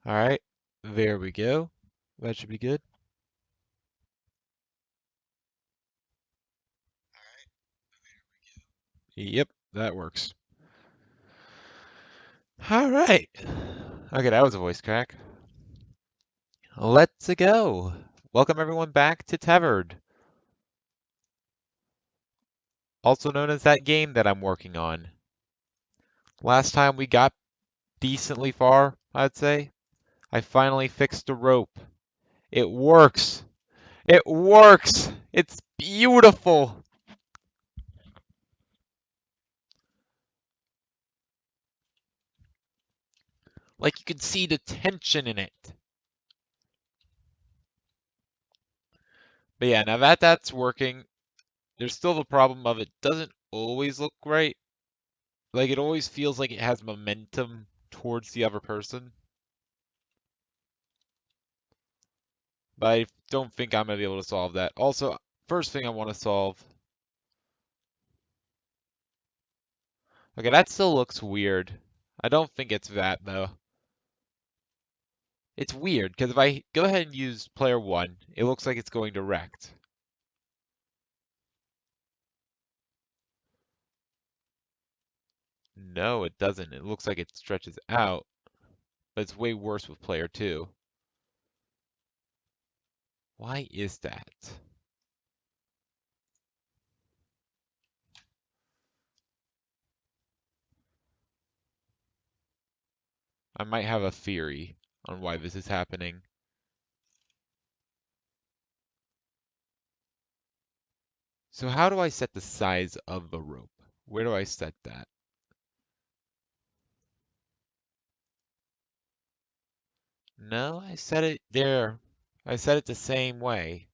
All right, there we go. That should be good. Yep, that works. All right. Okay, that was a voice crack. Let's go. Welcome everyone back to Tethered, also known as that game that I'm working on. Last time we got decently far, I'd say. I finally fixed the rope. It works. It works. It's beautiful. Like you can see the tension in it. But yeah, now that that's working, there's still the problem of it doesn't always look right. Like it always feels like it has momentum towards the other person. But I don't think I'm gonna be able to solve that. Also, first thing I want to solve. Okay, that still looks weird. I don't think it's that though. It's weird because if I go ahead and use player one, it looks like it's going direct. No, it doesn't. It looks like it stretches out, but it's way worse with player two. Why is that? I might have a theory on why this is happening. So how do I set the size of the rope? Where do I set that? No, I set it there. I set it the same way.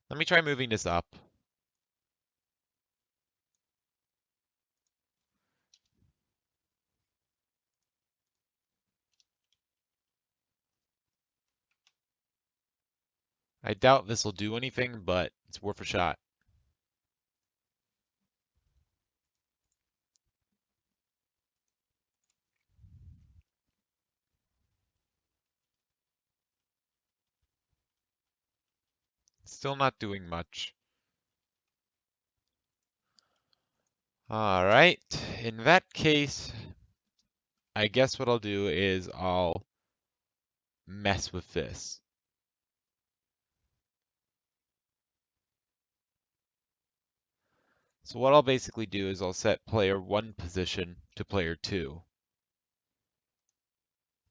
Let me try moving this up. I doubt this will do anything, but it's worth a shot. Still not doing much. All right. In that case, I guess what I'll do is I'll mess with this. So what I'll basically do is I'll set player one position to player two,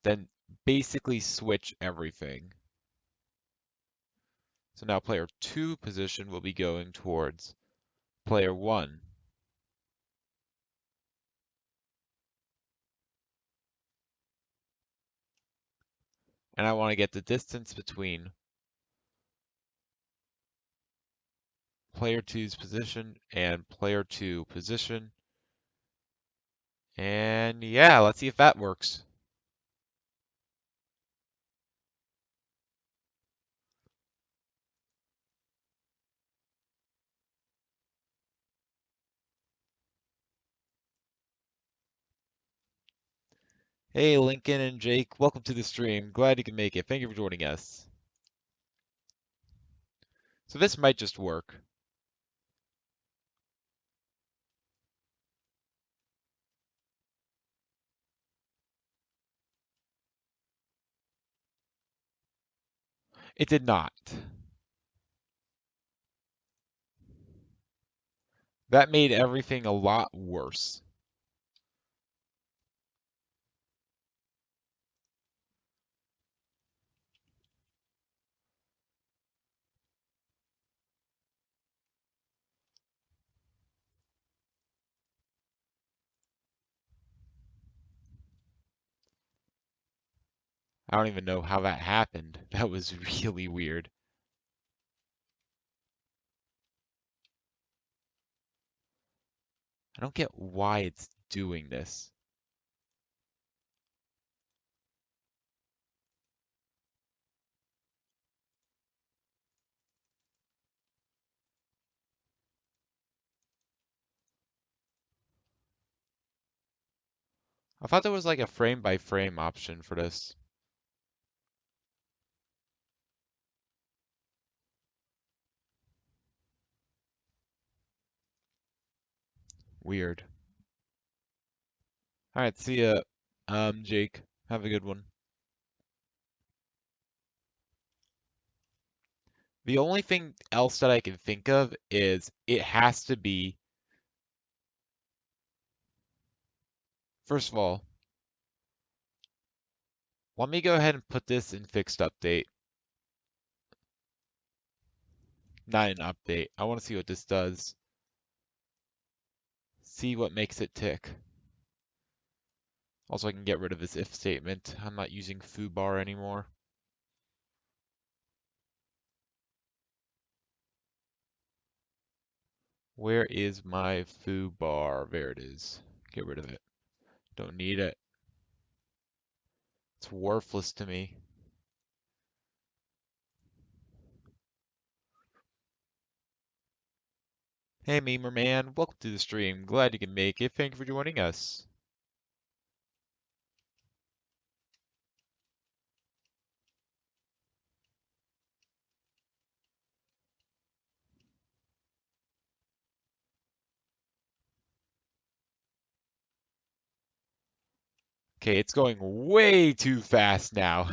then basically switch everything. So now player two position will be going towards player one. And I want to get the distance between player two's position and player two position. And yeah, let's see if that works. Hey, Lincoln and Jake, welcome to the stream. Glad you can make it. Thank you for joining us. So this might just work. It did not. That made everything a lot worse. I don't even know how that happened. That was really weird. I don't get why it's doing this. I thought there was like a frame by frame option for this. Weird. All right, see ya, Jake. Have a good one. The only thing else that I can think of is it has to be, first of all, let me go ahead and put this in fixed update, not an update. I want to see what this does. See what makes it tick. Also, I can get rid of this if statement. I'm not using foobar anymore. Where is my foobar? There it is. Get rid of it. Don't need it. It's worthless to me. Hey, Memer Man. Welcome to the stream. Glad you can make it. Thank you for joining us. Okay, it's going way too fast now.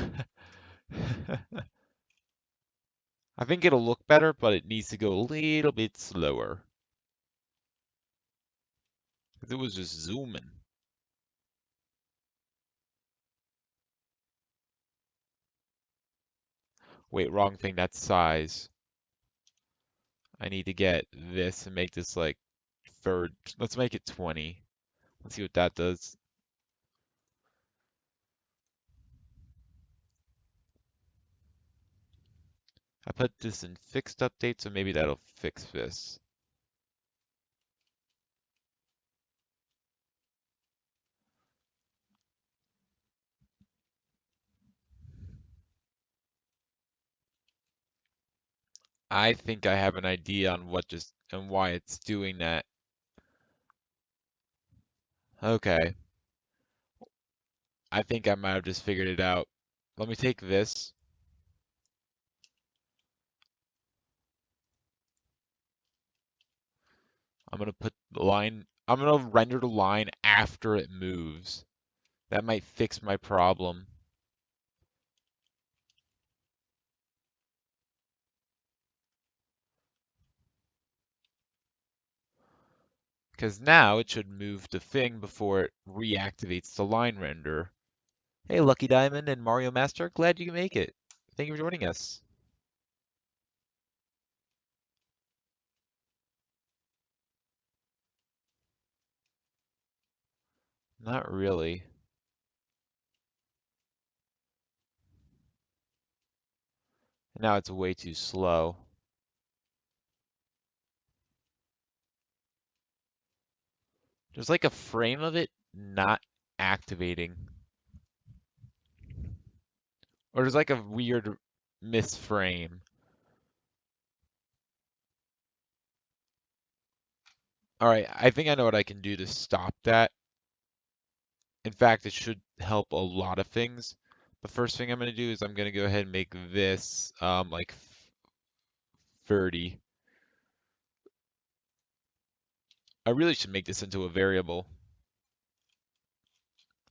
I think it'll look better, but it needs to go a little bit slower. 'Cause it was just zooming. Wait, wrong thing, that's size. I need to get this and make this like third. Let's make it 20. Let's see what that does. I put this in fixed update, so maybe that'll fix this. I think I have an idea on what just and why it's doing that. Okay, I think I might have just figured it out. Let me take this. I'm gonna put the line. I'm gonna render the line after it moves. That might fix my problem. Because now it should move the thing before it reactivates the line render. Hey, Lucky Diamond and Mario Master, glad you can make it. Thank you for joining us. Not really. Now it's way too slow. There's like a frame of it not activating. Or there's like a weird misframe. Alright, I think I know what I can do to stop that. In fact, it should help a lot of things. The first thing I'm going to do is I'm going to go ahead and make this like 30. I really should make this into a variable.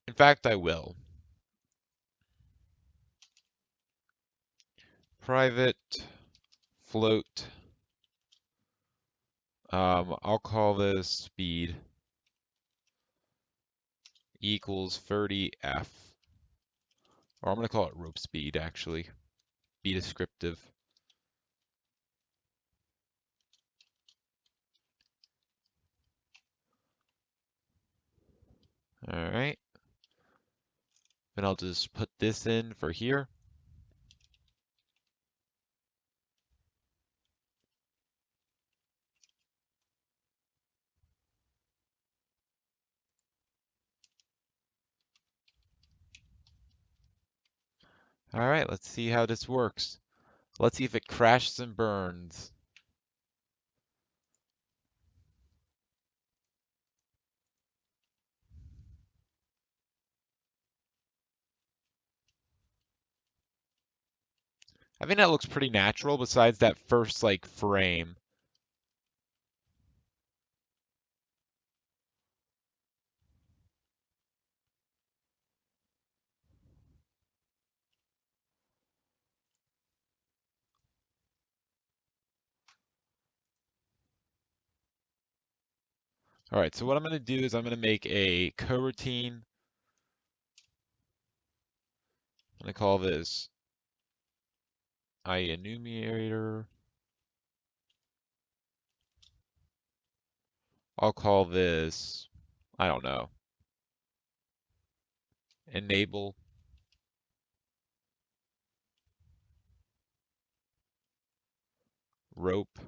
In fact, I will. Private float. I'll call this speed equals 30f. Or I'm going to call it rope speed, actually. Be descriptive. Alright. Then I'll just put this in for here. Alright, let's see how this works. Let's see if it crashes and burns. I think that looks pretty natural besides that first like frame. All right, so what I'm going to do is I'm going to make a coroutine. I'm going to call this enumerator. I'll call this, I don't know, enable rope.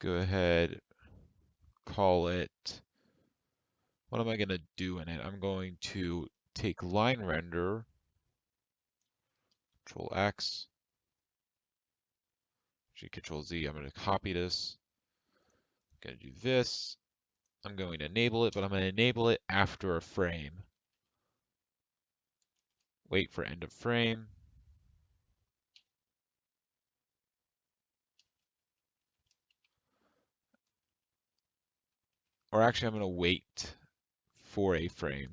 Go ahead, call it, what am I going to do in it? I'm going to take line render, Control X, actually Control Z. I'm going to copy this. I'm going to do this. I'm going to enable it, but I'm going to enable it after a frame. Wait for end of frame. Or actually, I'm going to wait for a frame.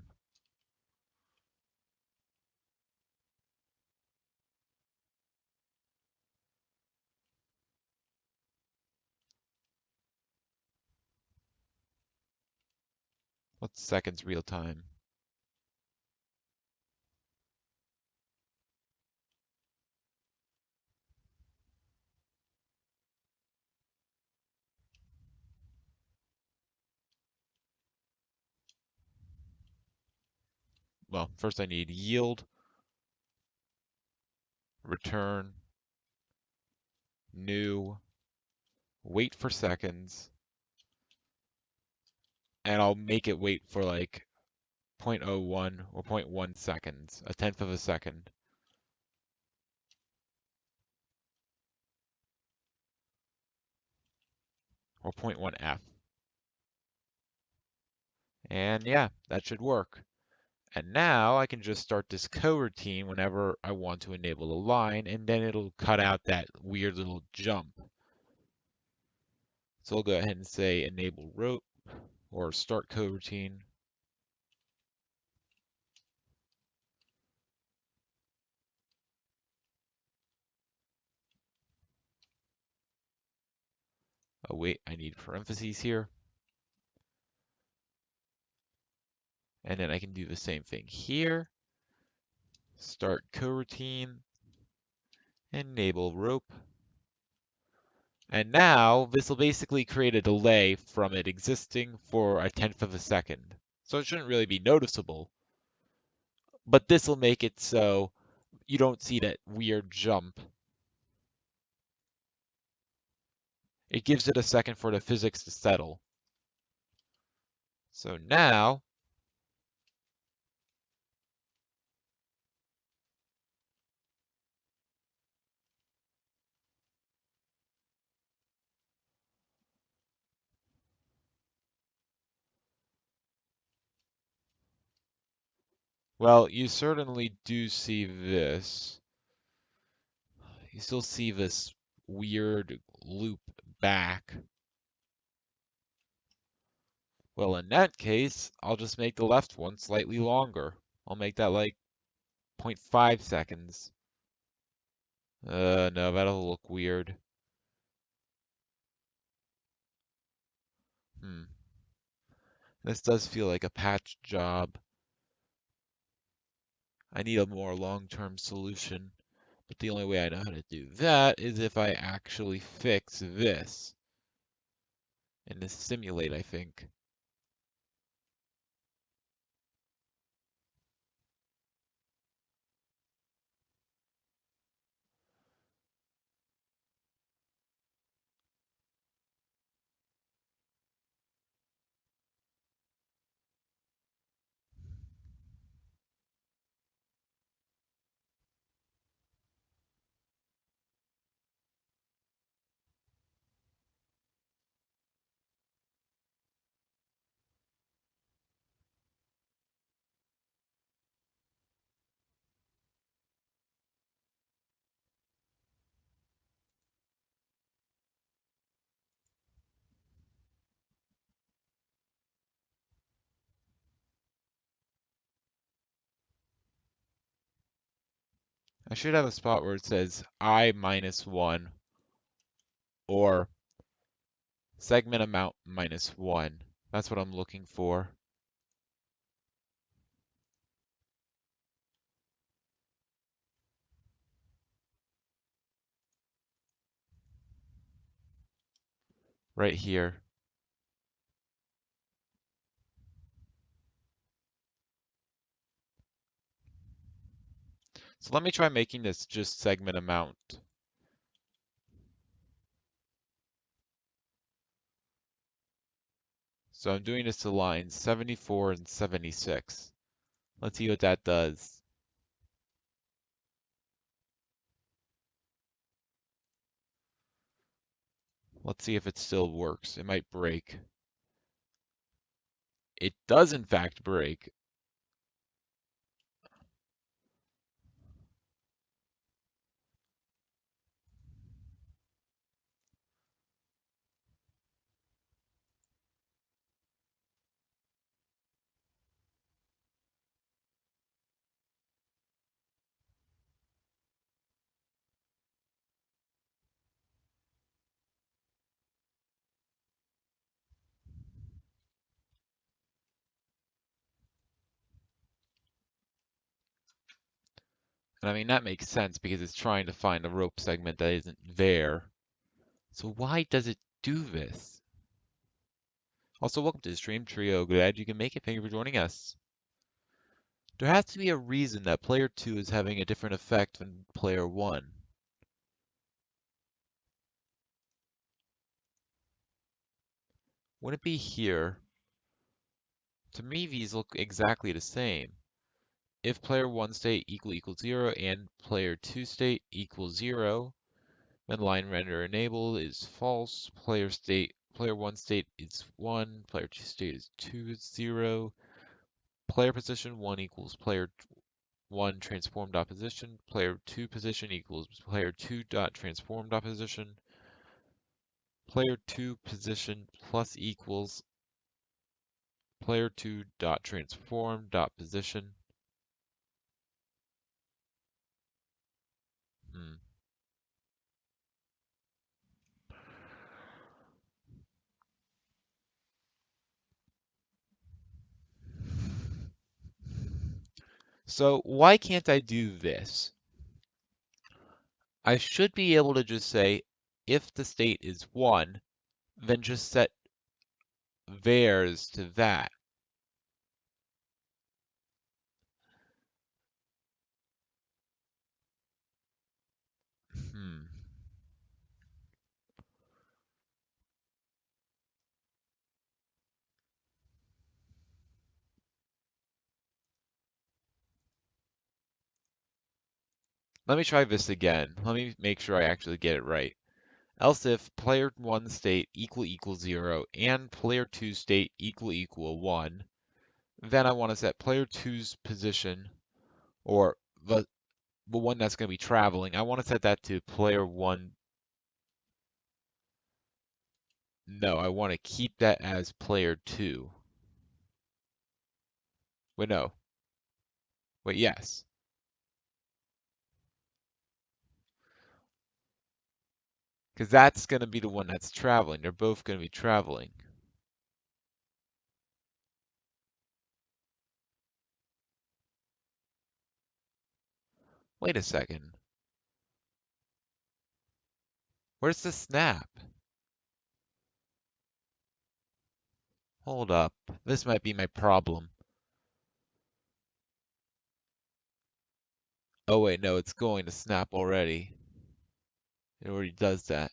What's seconds real time? Well, first I need yield, return, new, wait for seconds, and I'll make it wait for like zero point zero 0.01 or zero point 0.1 seconds, a tenth of a second, or zero point 0.1 f. And yeah, that should work. And now I can just start this coroutine whenever I want to enable a line, and then it'll cut out that weird little jump. So I'll go ahead and say enable rope or start coroutine. Oh wait, I need parentheses here. And then I can do the same thing here. Start coroutine, enable rope. And now this will basically create a delay from it existing for a tenth of a second. So it shouldn't really be noticeable. But this will make it so you don't see that weird jump. It gives it a second for the physics to settle. So now, well, you certainly do see this. You still see this weird loop back. Well, in that case, I'll just make the left one slightly longer. I'll make that like 0.5 seconds. No, that'll look weird. Hmm. This does feel like a patch job. I need a more long-term solution, but the only way I know how to do that is if I actually fix this in this simulate, I think. I should have a spot where it says I minus 1 or segment amount minus 1. That's what I'm looking for. Right here. So let me try making this just segment amount. So I'm doing this to lines 74 and 76. Let's see what that does. Let's see if it still works. It might break. It does in fact break. And I mean, that makes sense because it's trying to find a rope segment that isn't there. So why does it do this? Also, welcome to the stream trio. Glad you can make it. Thank you for joining us. There has to be a reason that player 2 is having a different effect than player 1. Wouldn't it be here? To me, these look exactly the same. If player 1 state equals 0 and player 2 state equals 0, when line render enabled is false, player 1 state is 1, player 2 state is 2 is 0, player position 1 equals player 1 transform dot position, player 2 position equals player 2 dot transform dot position, player 2 position plus equals player 2 dot transform dot position. Hmm. So why can't I do this? I should be able to just say if the state is 1, then just set theirs to that. Hmm. Let me try this again. Let me make sure I actually get it right. Else if player 1 state equals 0 and player 2 state equal 1, then I want to set player 2's position, or the one that's going to be traveling, I want to set that to player 1. No, I want to keep that as player 2. Wait, no. Wait, yes. Because that's going to be the one that's traveling. They're both going to be traveling. Wait a second. Where's the snap? Hold up. This might be my problem. Oh wait, no, it's going to snap already. It already does that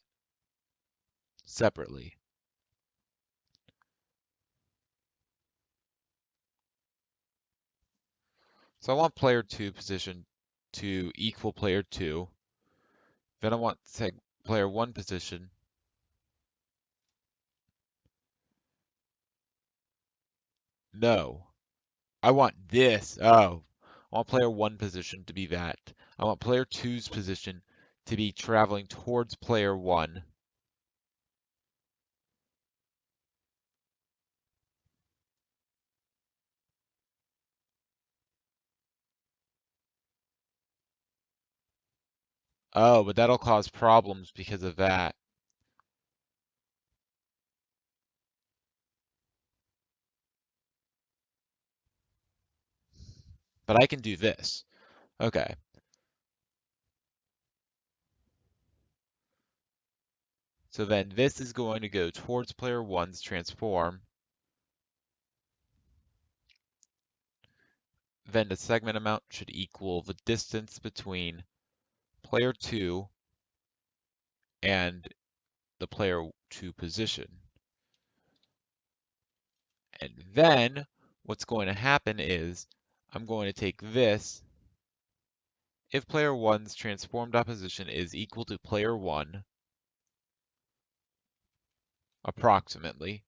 separately. So I want player 2 position to equal player 2. Then I want player 1 position. No. I want this. Oh. I want player 1 position to be that. I want player 2's position to be traveling towards player 1. Oh, but that'll cause problems because of that. But I can do this. Okay. So then this is going to go towards player one's transform. Then the segment amount should equal the distance between player 2 and the player 2 position. And then what's going to happen is I'm going to take this. If player 1's transformed opposition is equal to player 1, approximately,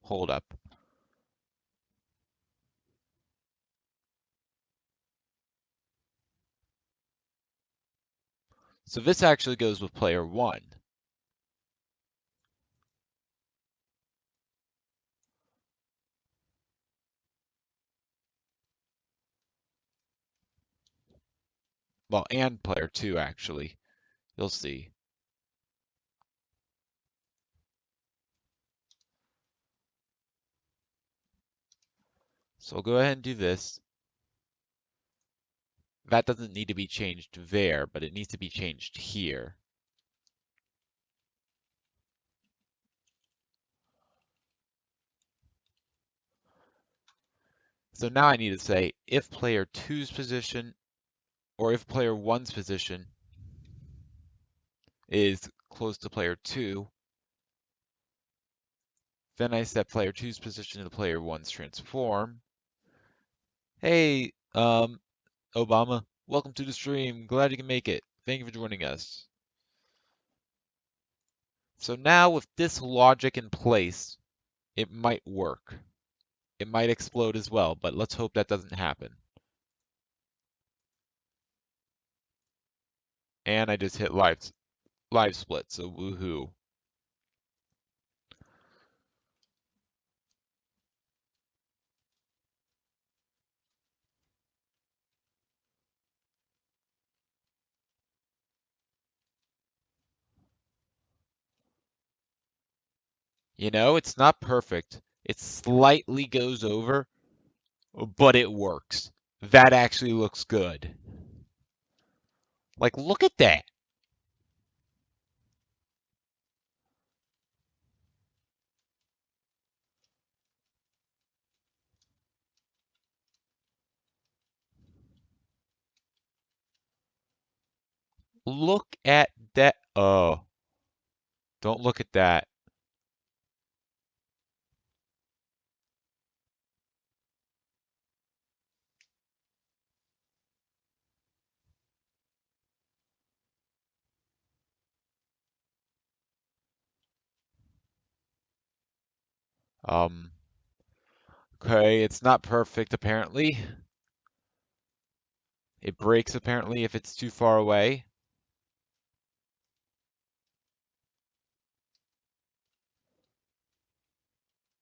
hold up. So this actually goes with player 1. Well, and player 2 actually. You'll see. So I'll go ahead and do this. That doesn't need to be changed there, but it needs to be changed here. So now I need to say if player 2's position or if player 1's position is close to player 2, then I set player 2's position to player 1's transform. Hey, Obama, welcome to the stream. Glad you can make it. Thank you for joining us. So now with this logic in place, it might work. It might explode as well, but let's hope that doesn't happen. And I just hit live split, so woohoo. You know, it's not perfect. It slightly goes over, but it works. That actually looks good. Like, look at that. Look at that. Oh, don't look at that. Um, okay, it's not perfect apparently. It breaks apparently if it's too far away.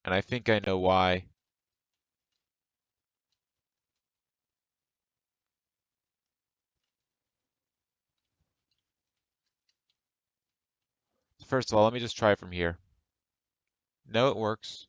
And I think I know why. First of all, let me just try from here. No, it works.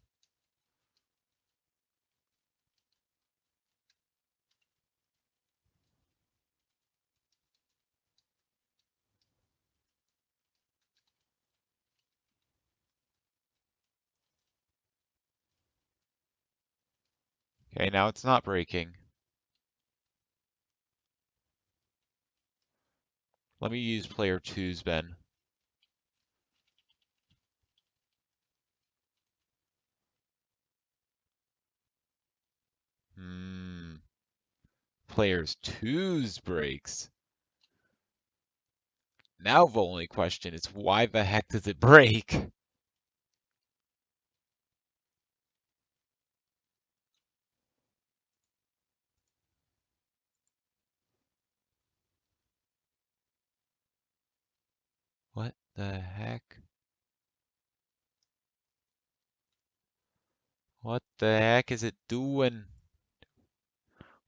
Okay, now it's not breaking. Let me use player two's Ben. Players two's breaks. Now the only question is why the heck does it break? What the heck? What the heck is it doing?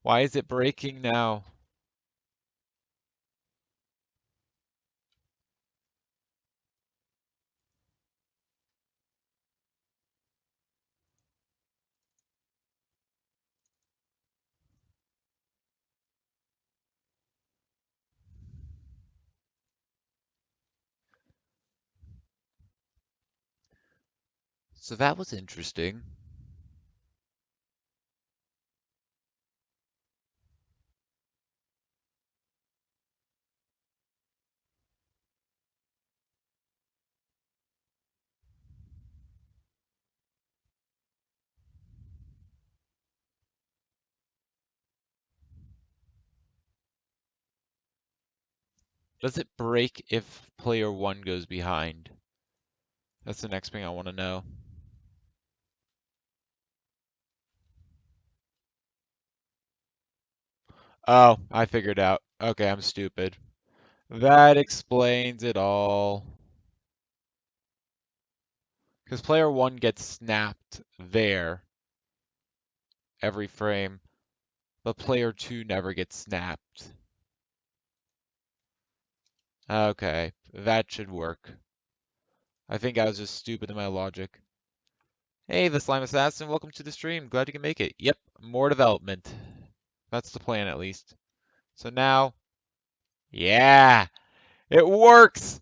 Why is it breaking now? So that was interesting. Does it break if player one goes behind? That's the next thing I want to know. Oh, I figured out. Okay, I'm stupid. That explains it all. Because player one gets snapped there every frame, but player two never gets snapped. Okay, that should work. I think I was just stupid in my logic. Hey, the Slime Assassin, welcome to the stream. Glad you can make it. Yep, more development. That's the plan, at least. So now, yeah, it works!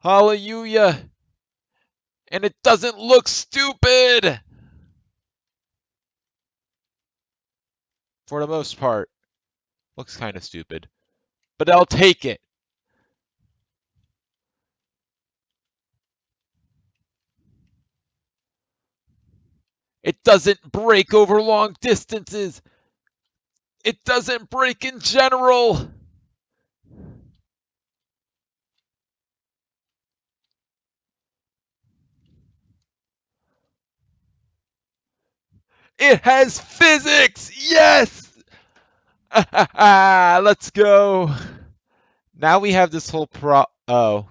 Hallelujah! And it doesn't look stupid! For the most part. Looks kind of stupid. But I'll take it. It doesn't break over long distances. It doesn't break in general. It has physics. Yes. Let's go. Now we have this whole Oh,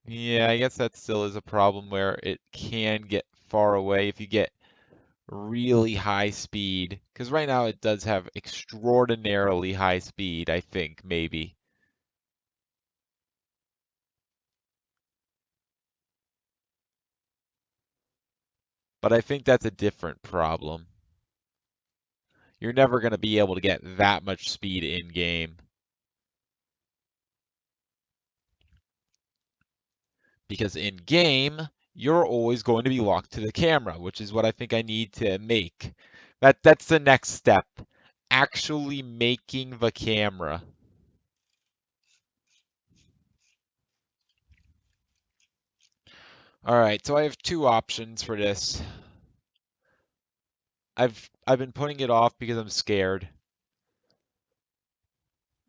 yeah, I guess that still is a problem where it can get far away if you get really high speed. Because right now it does have extraordinarily high speed, I think, maybe. But I think that's a different problem. You're never going to be able to get that much speed in game. Because in game, you're always going to be locked to the camera, which is what I think I need to make. That's the next step. Actually making the camera. All right, so I have two options for this. I've been putting it off because I'm scared.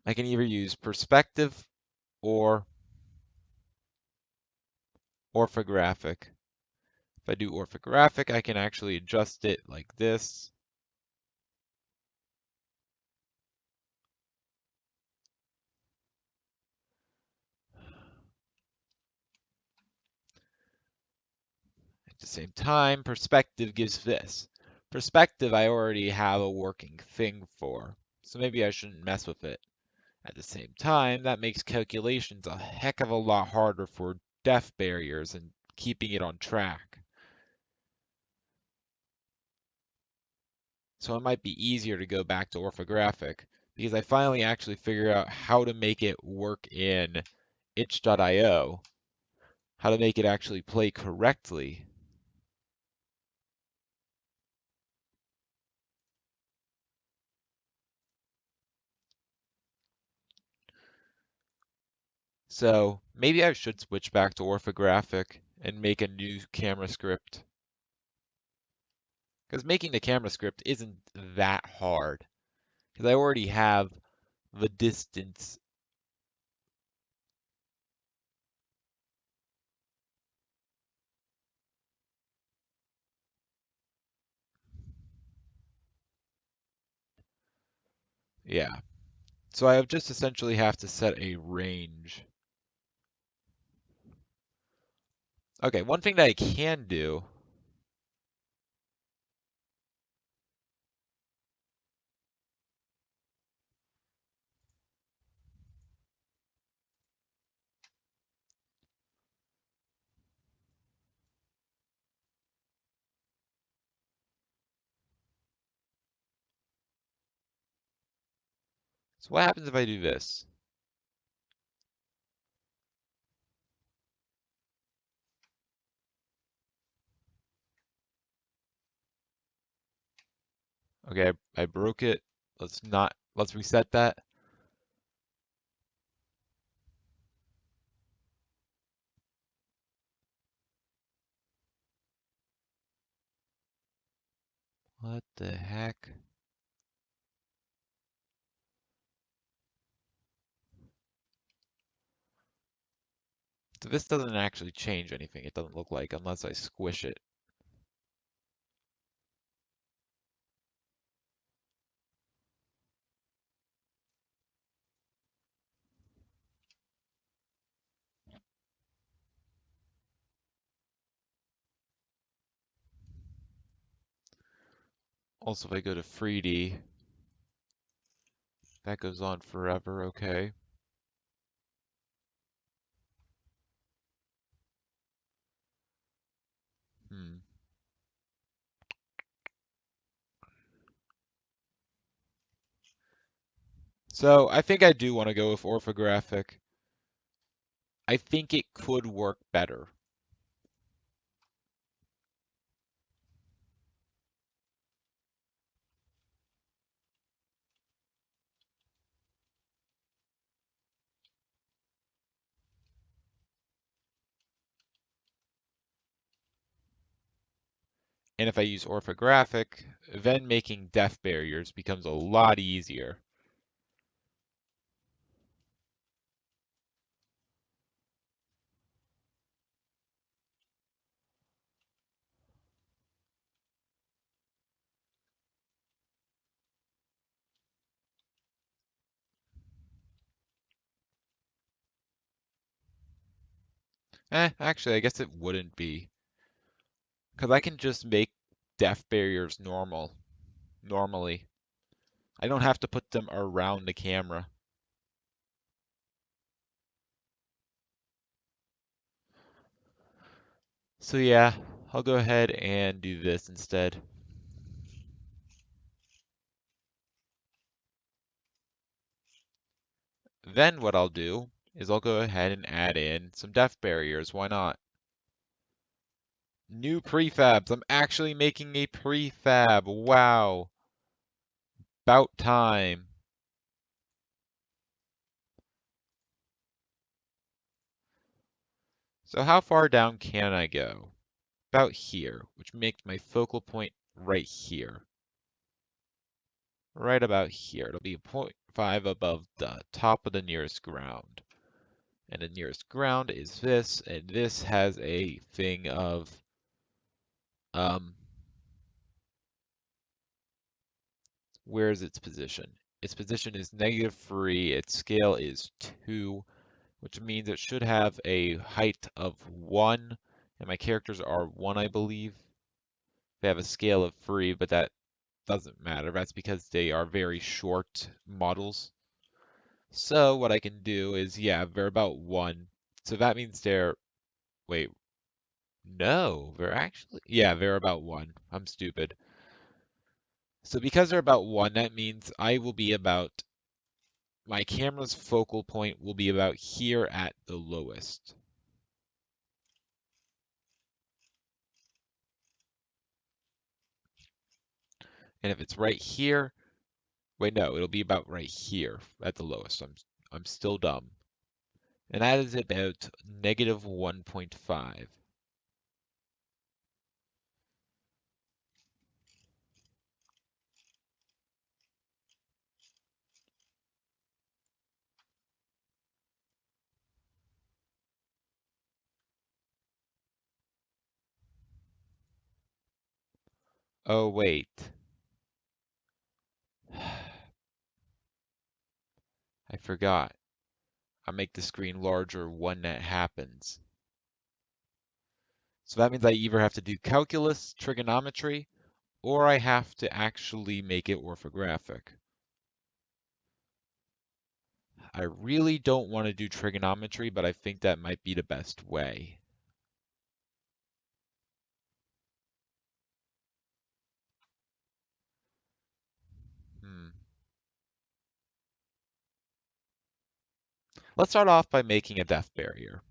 I can either use perspective or orthographic. If I do orthographic, I can actually adjust it like this. At the same time, perspective gives this. Perspective I already have a working thing for, so maybe I shouldn't mess with it. At the same time, that makes calculations a heck of a lot harder for depth barriers and keeping it on track. So it might be easier to go back to orthographic because I finally actually figured out how to make it work in itch.io, how to make it actually play correctly. So maybe I should switch back to orthographic and make a new camera script. Because making the camera script isn't that hard. Because I already have the distance. Yeah. So I just essentially have to set a range. Okay, one thing that I can do, so what happens if I do this? Okay, I broke it. Let's reset that. What the heck? So this doesn't actually change anything, it doesn't look like, unless I squish it. Also, if I go to 3D, that goes on forever, okay. Hmm. So I think I do want to go with orthographic. I think it could work better. And if I use orthographic, then making depth barriers becomes a lot easier. Actually, I guess it wouldn't be. Because I can just make depth barriers normally. I don't have to put them around the camera. So yeah, I'll go ahead and do this instead. Then what I'll do is I'll go ahead and add in some depth barriers. Why not? New prefabs. I'm actually making a prefab. Wow. About time. So how far down can I go? About here, which makes my focal point right here. Right about here. It'll be 0.5 above the top of the nearest ground. And the nearest ground is this, and this has a thing of um where is its position? Its position is -3, its scale is 2, which means it should have a height of 1, and my characters are 1, I believe. They have a scale of 3, but that doesn't matter. That's because they are very short models. So what I can do is, yeah, they're about 1. So that means wait, no, they're about 1. I'm stupid. So because they're about 1, that means my camera's focal point will be about here at the lowest. And if it's right here, wait, no, it'll be about right here at the lowest. I'm still dumb. And that is about negative 1.5. Oh, wait. I forgot. I make the screen larger when that happens. So that means I either have to do calculus, trigonometry, or I have to actually make it orthographic. I really don't want to do trigonometry, but I think that might be the best way. Hmm. Let's start off by making a depth barrier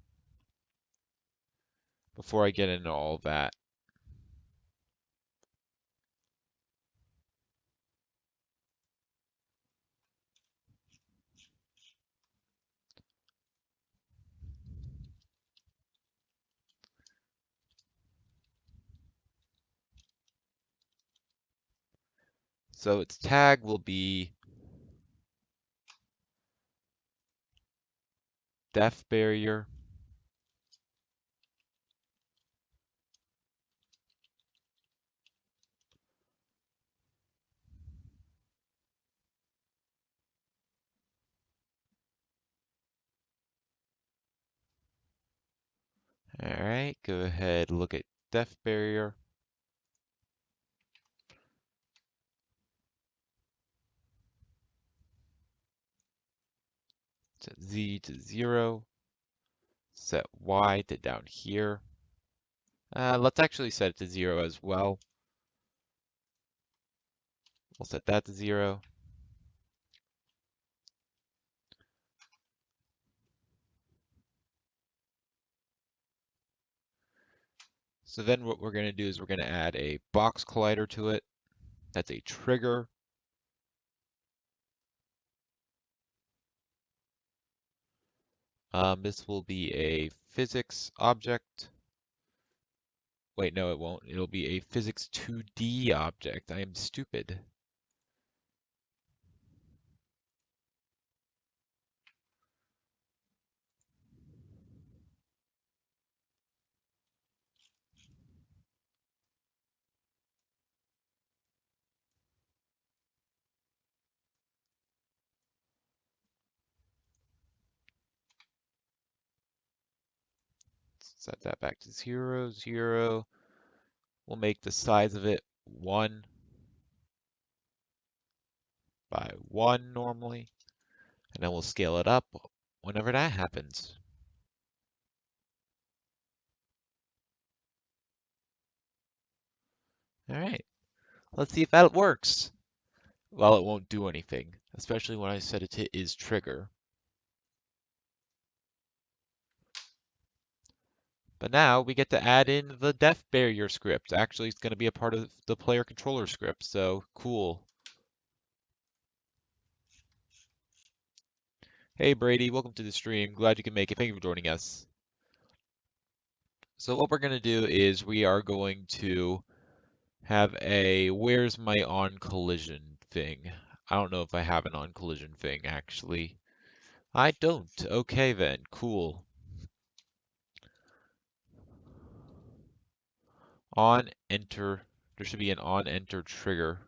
before I get into all of that. So its tag will be depth barrier. All right, go ahead, look at depth barrier. Set Z to 0. Set Y to down here. Let's actually set it to 0 as well. We'll set that to 0. So then what we're going to do is we're going to add a box collider to it. That's a trigger. This will be a physics object. Wait, no, it won't. It'll be a physics 2D object. I am stupid. Set that back to 0, 0. We'll make the size of it 1 by 1 normally, and then we'll scale it up whenever that happens. All right, let's see if that works. Well, it won't do anything, especially when I set it to is trigger. But now we get to add in the depth barrier script. Actually, it's going to be a part of the player controller script, so cool. Hey Brady, welcome to the stream. Glad you can make it. Thank you for joining us. So what we're going to do is we are going to have a where's my on collision thing. I don't know if I have an on collision thing actually. I don't. Okay then, cool. On enter. There should be an on enter trigger.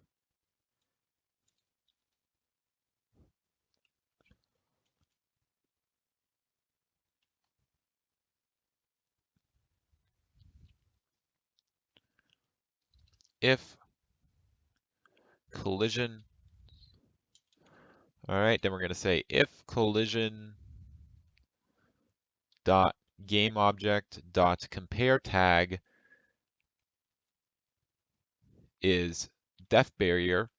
If collision. All right, then we're going to say if collision dot game object dot compare tag is depth barrier,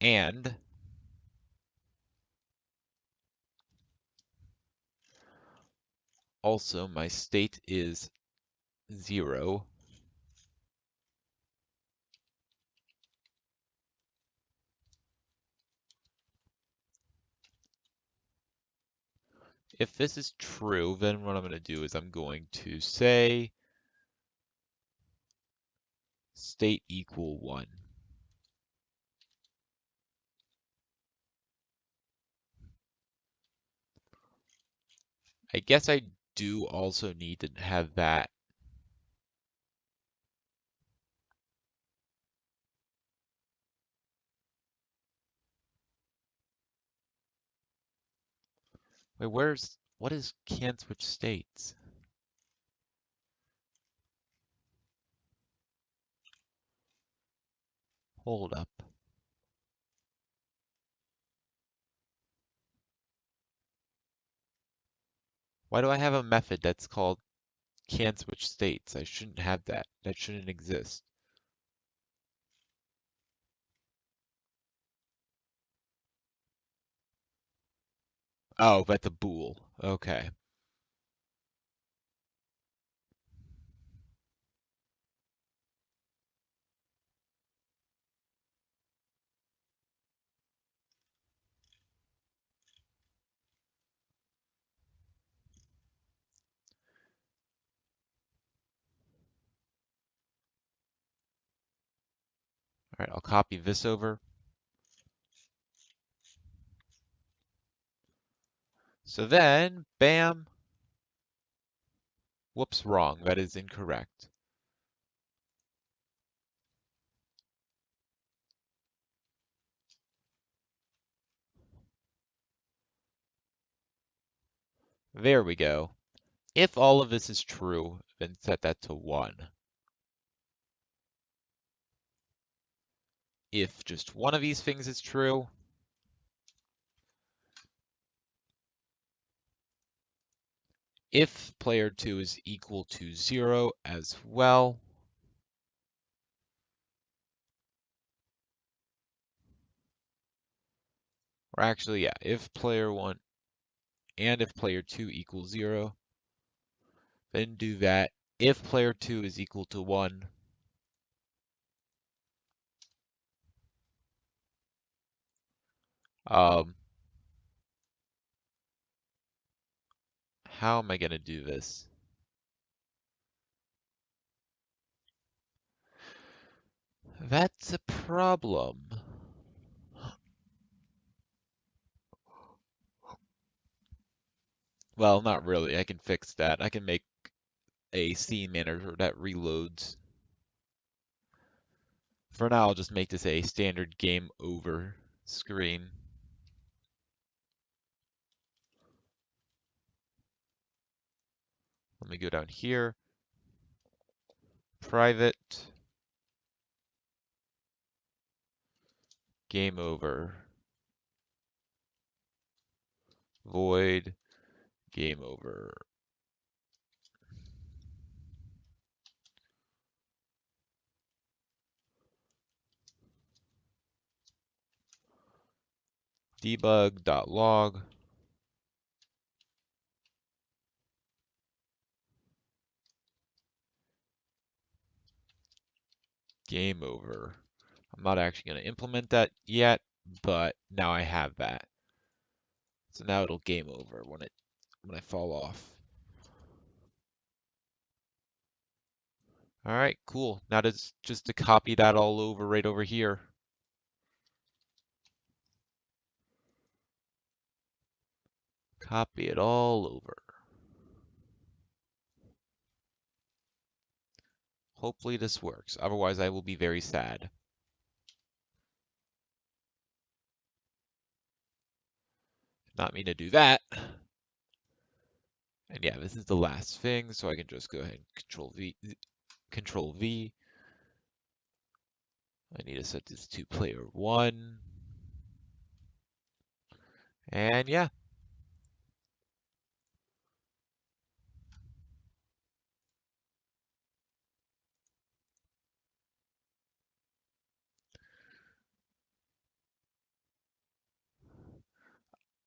and also my state is 0. If this is true, then what I'm going to do is I'm going to say state equal 1. I guess I do also need to have that. Wait, what is can switch states? Hold up. Why do I have a method that's called can switch states? I shouldn't have that. That shouldn't exist. Oh, but the bool. Okay. All right, I'll copy this over. So then, bam. Whoops, wrong. That is incorrect. There we go. If all of this is true, then set that to 1. If just one of these things is true, if player 2 is equal to 0 as well, or actually, yeah, if player 1 and if player 2 equals 0, then do that. If player 2 is equal to 1, um, how am I going to do this? That's a problem. Well, not really. I can fix that. I can make a scene manager that reloads. For now, I'll just make this a standard game over screen. Let me go down here. Private. Game over. Void. Game over. Debug.log. Game over. I'm not actually going to implement that yet, but now I have that. So now it'll game over when I fall off. All right, cool. Now just to copy that all over right over here. Copy it all over. Hopefully this works. Otherwise, I will be very sad. Not mean to do that. And yeah, this is the last thing, so I can just go ahead and Control V. I need to set this to player 1. And yeah.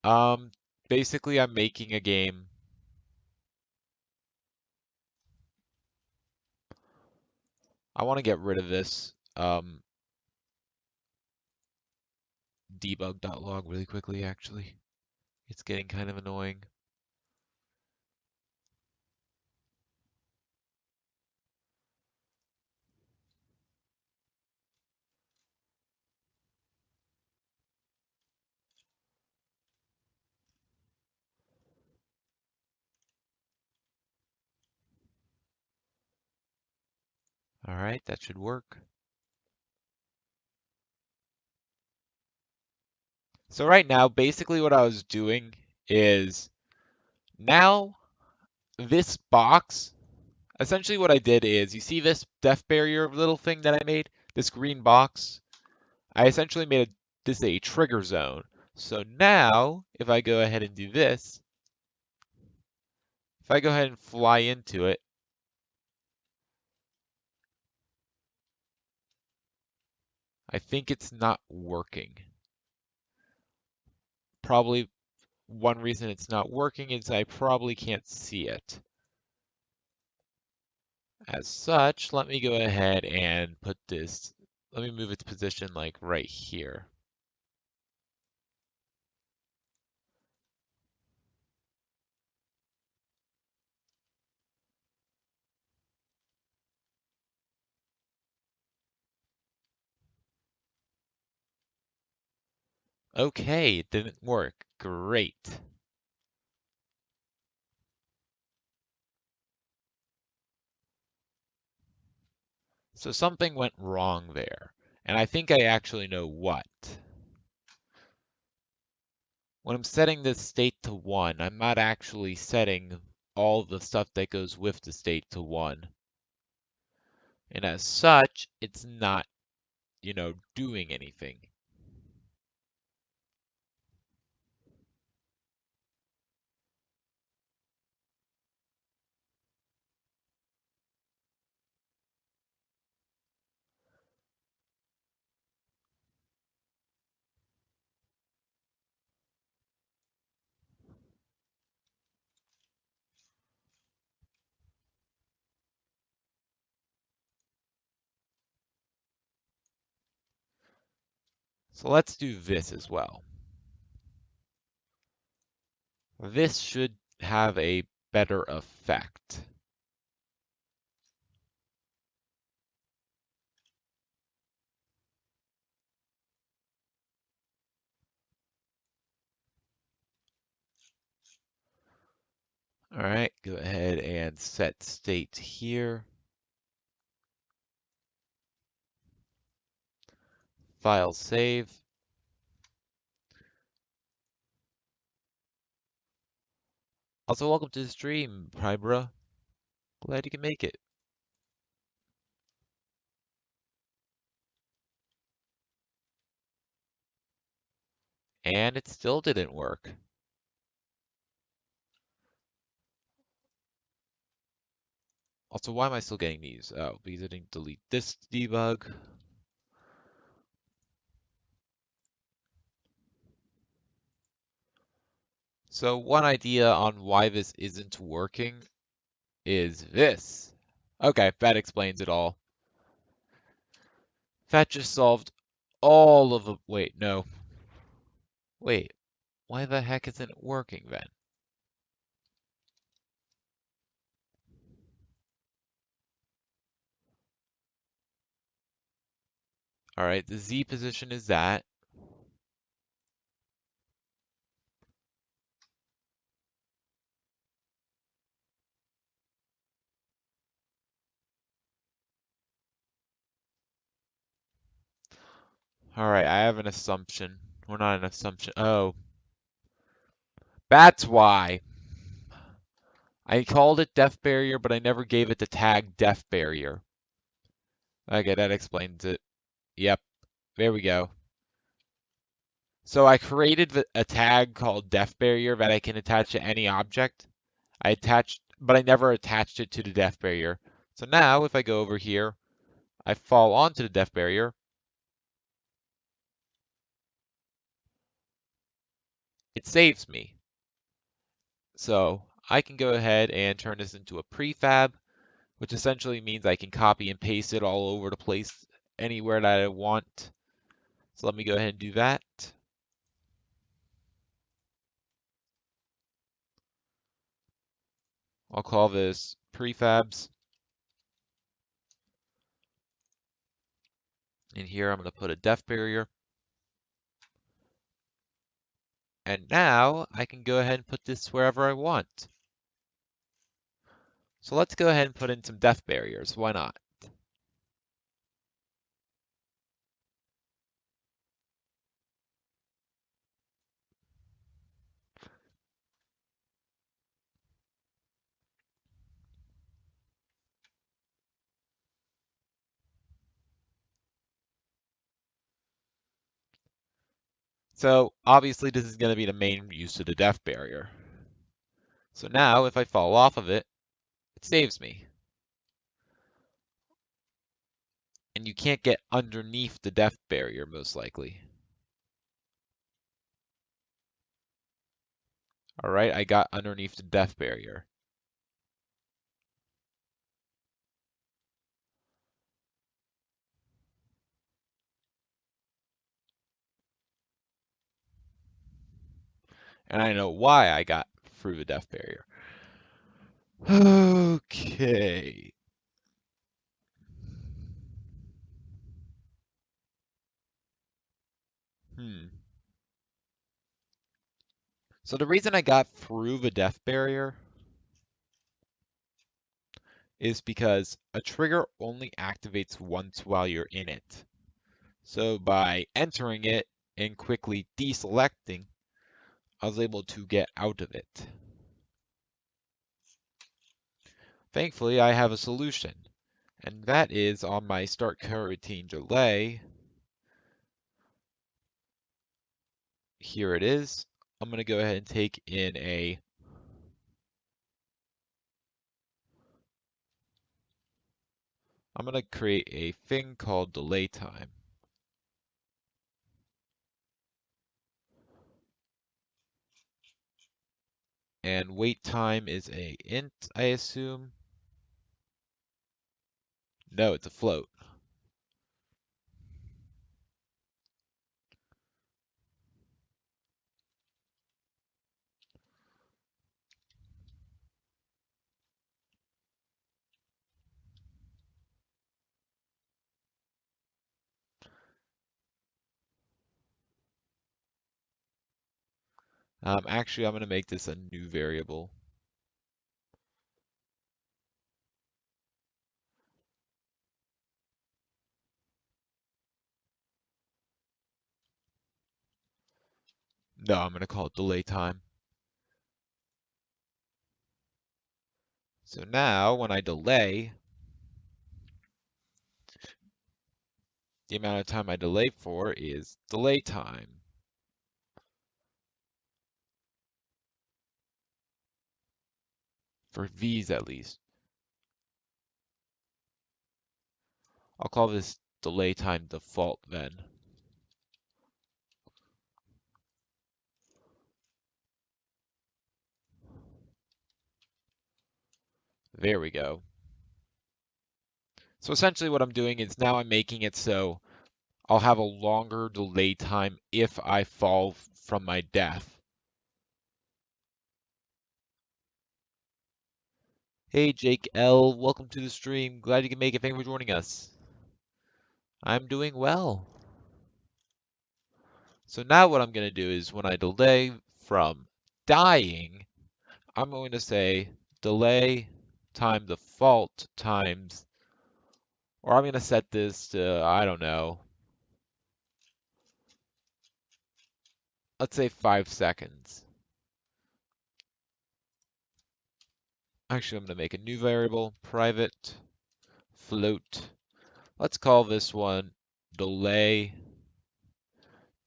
Um, Basically I'm making a game. I want to get rid of this debug.log really quickly actually. It's getting kind of annoying. All right, that should work. So right now, basically what I was doing is now this box, essentially what I did is, you see this depth barrier little thing that I made, this green box? I essentially made this a trigger zone. So now, if I go ahead and do this, if I go ahead and fly into it, I think it's not working. Probably one reason it's not working is I probably can't see it. As such, let me go ahead and put this, let me move its position like right here. Okay, it didn't work. Great. So something went wrong there, and I think I actually know what. When I'm setting this state to 1, I'm not actually setting all the stuff that goes with the state to 1. And as such, it's not, doing anything. So let's do this as well. This should have a better effect. All right, go ahead and set state here. File save. Also, welcome to the stream, Pribra. Glad you can make it. And it still didn't work. Also, why am I still getting these? Oh, because I didn't delete this debug. So one idea on why this isn't working is this. Okay, that explains it all. That just solved all of the... Wait, no. Wait, why the heck isn't it working then? Alright, the Z position is that. Alright, I have an assumption. Or not an assumption. Oh, that's why. I called it depth barrier, but I never gave it the tag depth barrier. Okay, that explains it. Yep, there we go. So I created a tag called depth barrier that I can attach to any object. But I never attached it to the depth barrier. So now if I go over here, I fall onto the depth barrier. It saves me. So I can go ahead and turn this into a prefab, which essentially means I can copy and paste it all over the place anywhere that I want. So let me go ahead and do that. I'll call this prefabs. In here, I'm going to put a depth barrier. And now I can go ahead and put this wherever I want. So let's go ahead and put in some depth barriers. Why not? So obviously this is going to be the main use of the depth barrier. So now if I fall off of it, it saves me. And you can't get underneath the depth barrier most likely. All right, I got underneath the depth barrier. And I know why I got through the depth barrier. Okay. So the reason I got through the depth barrier is because a trigger only activates once while you're in it. So by entering it and quickly deselecting, I was able to get out of it. Thankfully, I have a solution, and that is on my start coroutine delay. Here it is. I'm going to go ahead and take in I'm going to create a thing called delay time. And wait time is a int, I assume. No, it's a float. Actually, I'm going to make this a new variable. No, I'm going to call it delay time. So now when I delay, the amount of time I delay for is delay time. For V's at least. I'll call this delay time default then. There we go. So essentially what I'm doing is now I'm making it so I'll have a longer delay time if I fall from my death. Hey Jake L, welcome to the stream. Glad you can make it. Thank you for joining us. I'm doing well. So now what I'm going to do is when I delay from dying, I'm going to say delay time default times, or I'm going to set this to, I don't know, let's say 5 seconds. Actually, I'm going to make a new variable, private float. Let's call this one delay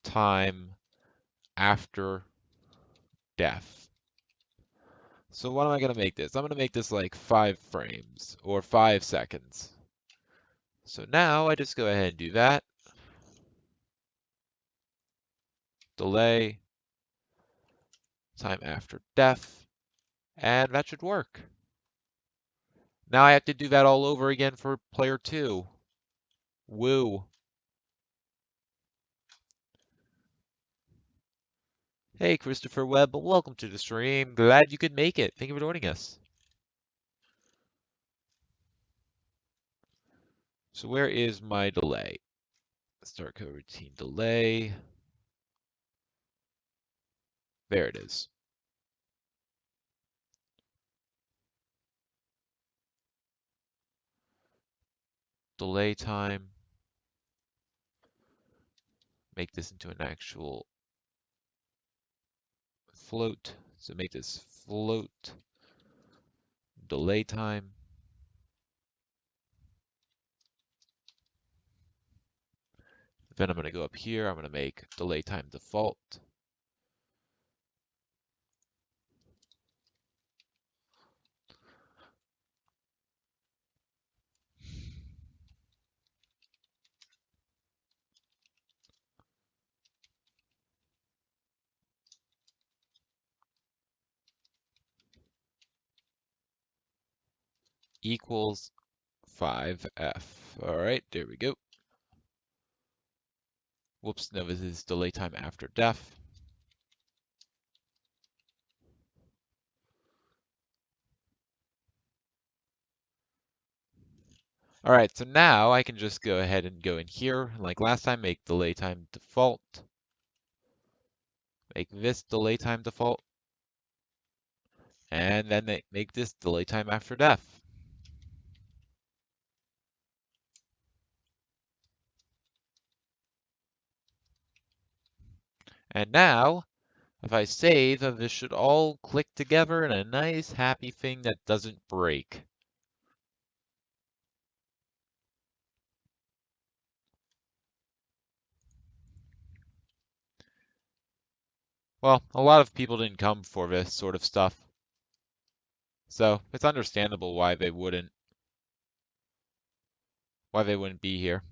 time after death. So what am I going to make this? I'm going to make this like 5 frames or 5 seconds. So now I just go ahead and do that. Delay time after death, and that should work. Now I have to do that all over again for player 2. Woo. Hey, Christopher Webb, welcome to the stream. Glad you could make it. Thank you for joining us. So where is my delay? Start coroutine delay. There it is. Delay time. Make this into an actual float. So make this float delay time. Then I'm going to go up here. I'm going to make delay time default. Equals 5F. All right, there we go. Whoops, no, this is delay time after def. All right, so now I can just go ahead and go in here, like last time, make delay time default. Make this delay time default. And then make this delay time after def. And now, if I save, this should all click together in a nice happy thing that doesn't break. Well, a lot of people didn't come for this sort of stuff. So it's understandable why they wouldn't be here.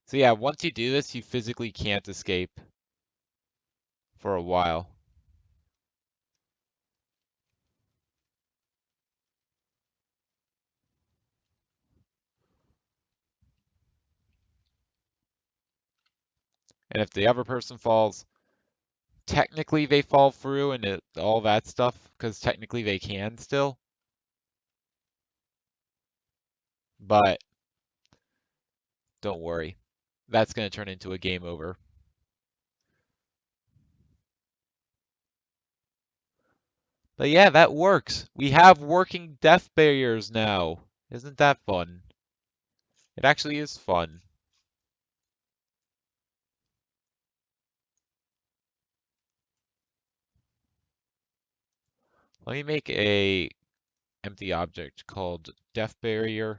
So yeah, once you do this, you physically can't escape for a while. And if the other person falls, technically they fall through and all that stuff, because technically they can still. But don't worry, that's going to turn into a game over. But yeah, that works. We have working death barriers now. Isn't that fun? It actually is fun. Let me make a empty object called death barrier.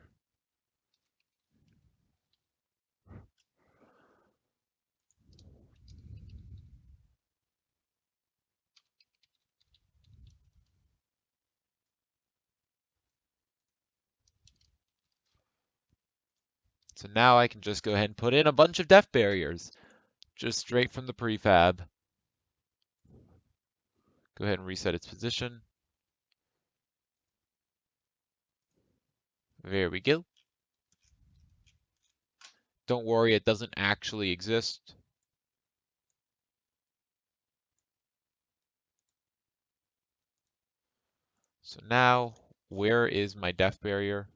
So now I can just go ahead and put in a bunch of death barriers, just straight from the prefab. Go ahead and reset its position. There we go. Don't worry, it doesn't actually exist. So now, where is my death barrier?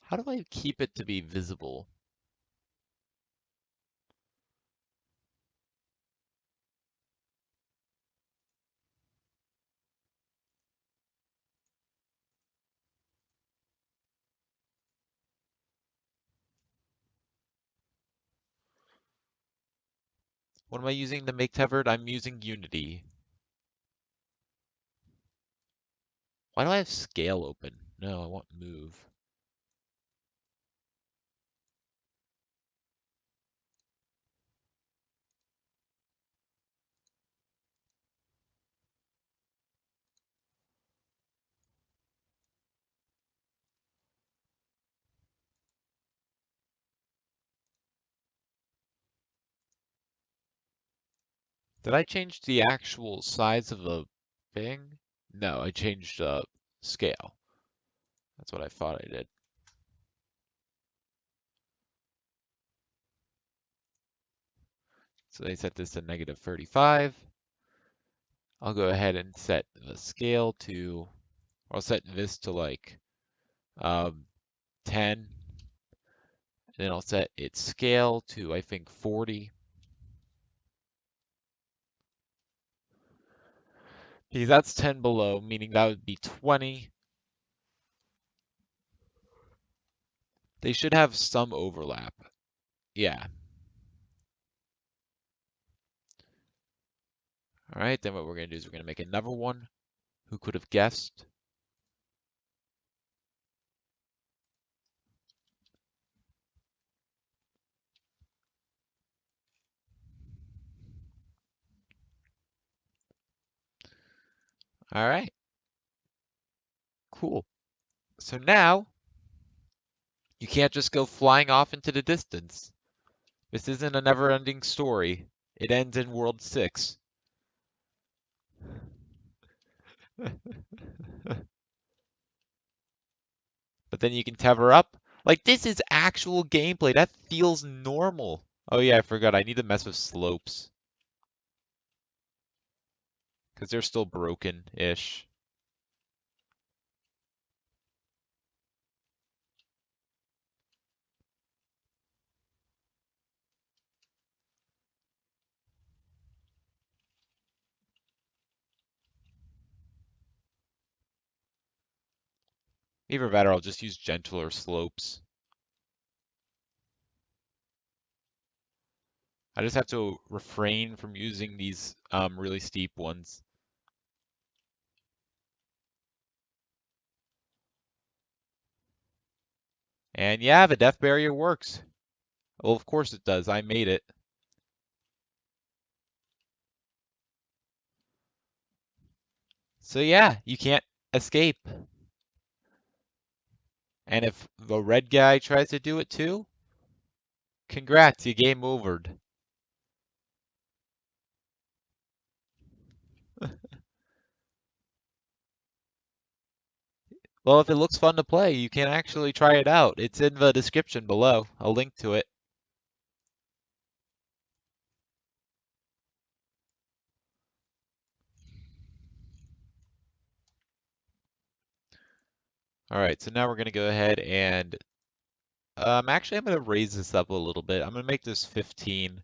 How do I keep it to be visible? What am I using to make tethered? I'm using Unity. Why do I have scale open? No, I want move. Did I change the actual size of the thing? No, I changed scale. That's what I thought I did. So they set this to -35. I'll go ahead and set the scale to, I'll set this to like 10. And then I'll set its scale to, I think, 40. Because that's 10 below, meaning that would be 20. They should have some overlap. Yeah. All right, then what we're gonna do is we're gonna make another one. Who could have guessed? All right, cool. So now you can't just go flying off into the distance. This isn't a never-ending story. It ends in World 6. But then you can tether up. Like, this is actual gameplay. That feels normal. Oh yeah, I forgot. I need to mess with slopes. Because they're still broken-ish. Either that or I'll just use gentler slopes. I just have to refrain from using these really steep ones. And yeah, the death barrier works. Well, of course it does. I made it. So yeah, you can't escape. And if the red guy tries to do it too, congrats, you game overed. Well, if it looks fun to play, you can actually try it out. It's in the description below. I'll link to it. All right, so now we're gonna go ahead and actually I'm gonna raise this up a little bit. I'm gonna make this 15.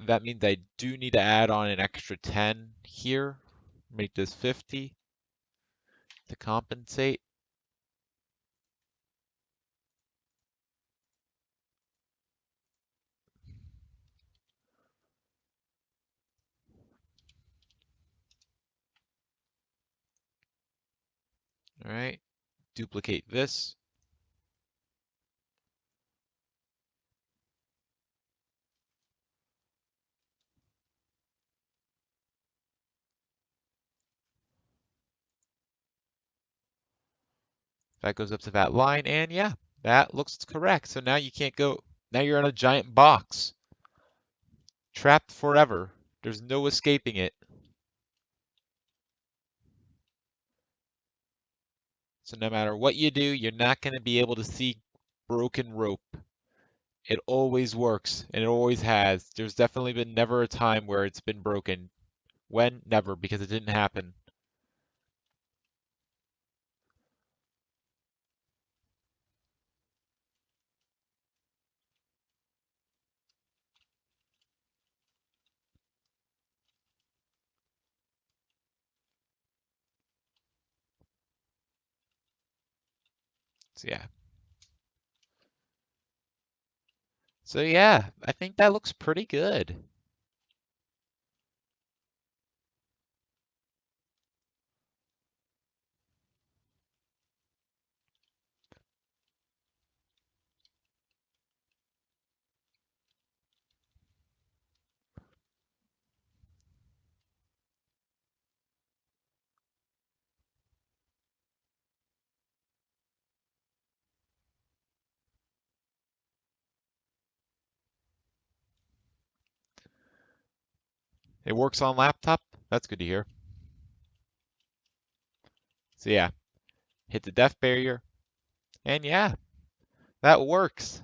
That means I do need to add on an extra 10 here. Make this 50 to compensate. All right, duplicate this. That goes up to that line, and yeah, that looks correct. So now you can't go, now you're in a giant box, trapped forever. There's no escaping it. So no matter what you do, you're not going to be able to see broken rope. It always works, and it always has. There's definitely been never a time where it's been broken. When? Never, because it didn't happen. So yeah. So yeah, I think that looks pretty good. It works on laptop. That's good to hear. So yeah, hit the death barrier, and yeah, that works.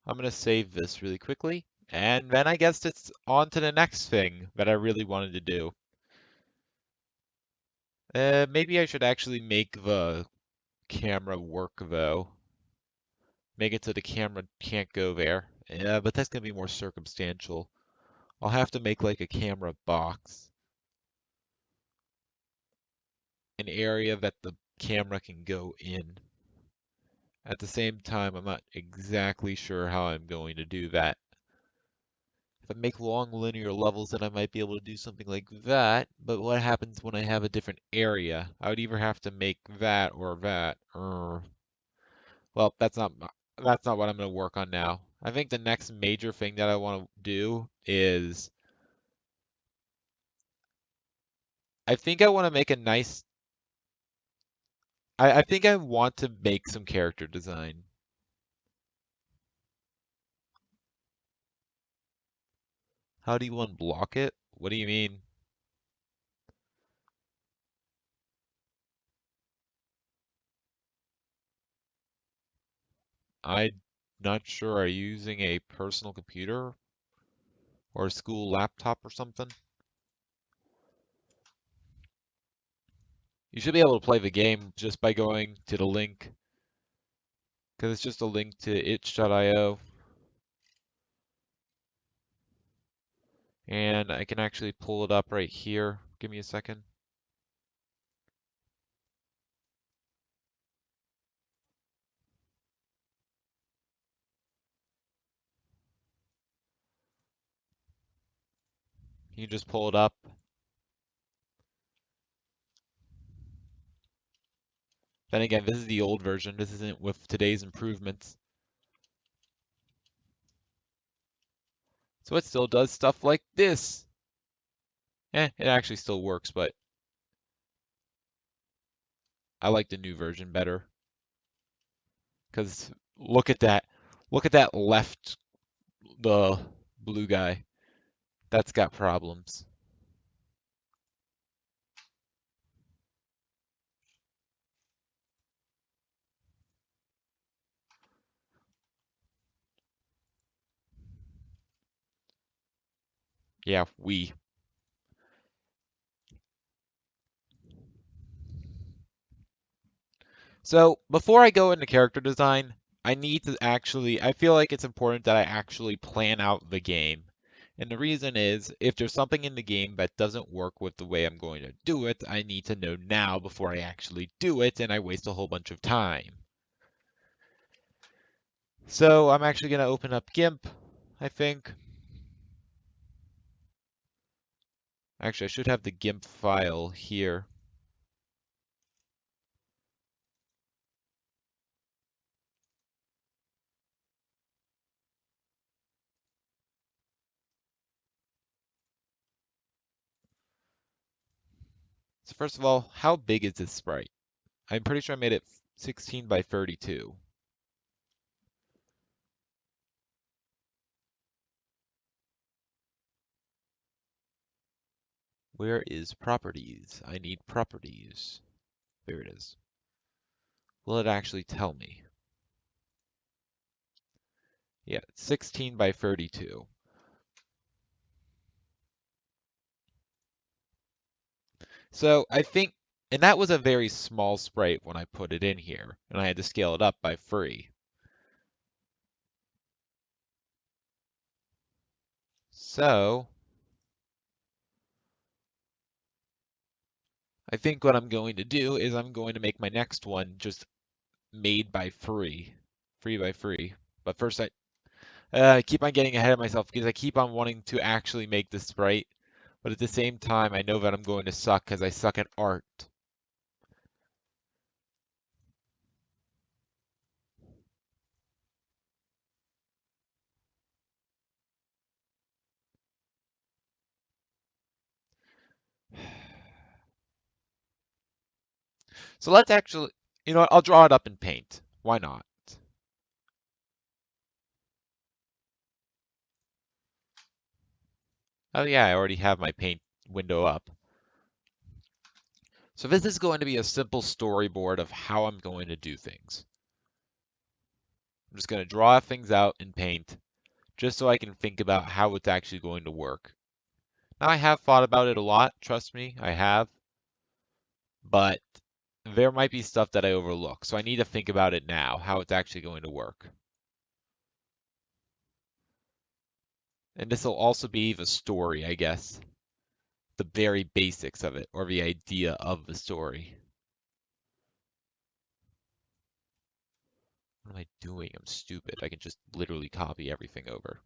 I'm gonna save this really quickly, and then I guess it's on to the next thing that I really wanted to do. Maybe I should actually make the camera work though. Make it so the camera can't go there. Yeah, but that's gonna be more circumstantial. I'll have to make like a camera box, an area that the camera can go in. At the same time, I'm not exactly sure how I'm going to do that. If I make long linear levels, then I might be able to do something like that, but what happens when I have a different area? I would either have to make that or that. Well, that's not what I'm going to work on now. I think the next major thing that I want to do is I think I want to make a nice I think I want to make some character design. How do you unblock it? What do you mean? I'm not sure. Are you using a personal computer or a school laptop or something? You should be able to play the game just by going to the link, because it's just a link to itch.io, and I can actually pull it up right here. Give me a second. You just pull it up. Then again, this is the old version. This isn't with today's improvements. So it still does stuff like this. It actually still works, but I like the new version better. Because look at that. Look at that left, the blue guy. That's got problems. Yeah, we. So before I go into character design, I feel like it's important that I actually plan out the game. And the reason is, if there's something in the game that doesn't work with the way I'm going to do it, I need to know now before I actually do it, and I waste a whole bunch of time. So I'm actually going to open up GIMP, I think. Actually, I should have the GIMP file here. So first of all, how big is this sprite? I'm pretty sure I made it 16 by 32. Where is properties? I need properties. There it is. Will it actually tell me? Yeah, 16 by 32. So I think, and that was a very small sprite when I put it in here, and I had to scale it up by 3. So I think what I'm going to do is I'm going to make my next one just made by 3. 3 by 3. But first I keep on getting ahead of myself because I keep on wanting to actually make this sprite, but at the same time I know that I'm going to suck because I suck at art. So let's actually, you know what, I'll draw it up in paint. Why not? Oh yeah, I already have my paint window up. So this is going to be a simple storyboard of how I'm going to do things. I'm just going to draw things out in paint just so I can think about how it's actually going to work. Now I have thought about it a lot, trust me, I have, but there might be stuff that I overlook. So I need to think about it now, how it's actually going to work. And this will also be the story, I guess. The very basics of it, or the idea of the story. What am I doing? I'm stupid. I can just literally copy everything over.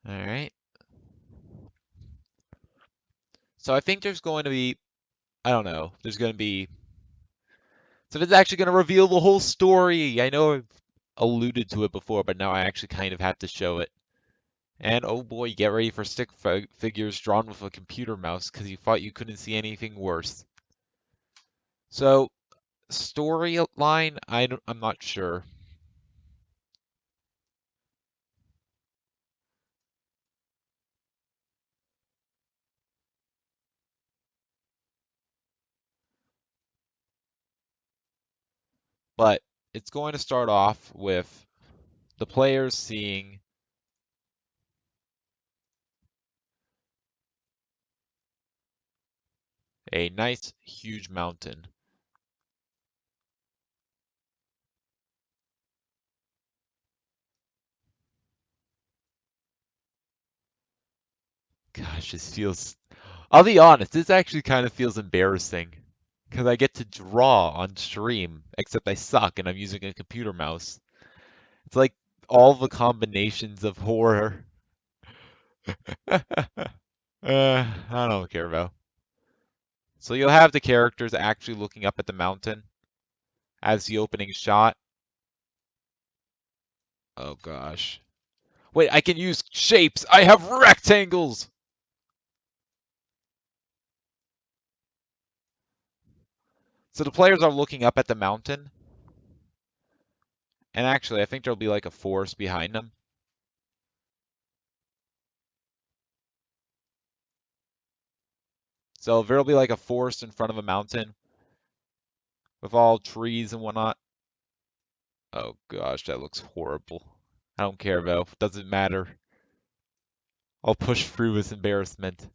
All right. So I think there's going to be, I don't know, there's going to be, so it's actually going to reveal the whole story. I know I've alluded to it before, but now I actually kind of have to show it. And oh boy, get ready for stick figures drawn with a computer mouse because you thought you couldn't see anything worse. So, storyline, I'm not sure. But it's going to start off with the players seeing a nice, huge mountain. Gosh, this feels. I'll be honest, this actually kind of feels embarrassing. Because I get to draw on stream, except I suck and I'm using a computer mouse. It's like all the combinations of horror. I don't care though. So you'll have the characters actually looking up at the mountain as the opening shot. Oh gosh. Wait, I can use shapes. I have rectangles. So the players are looking up at the mountain, and actually I think there'll be like a forest behind them. So there'll be like a forest in front of a mountain with all trees and whatnot. Oh gosh, that looks horrible. I don't care though. Doesn't matter. I'll push through this embarrassment.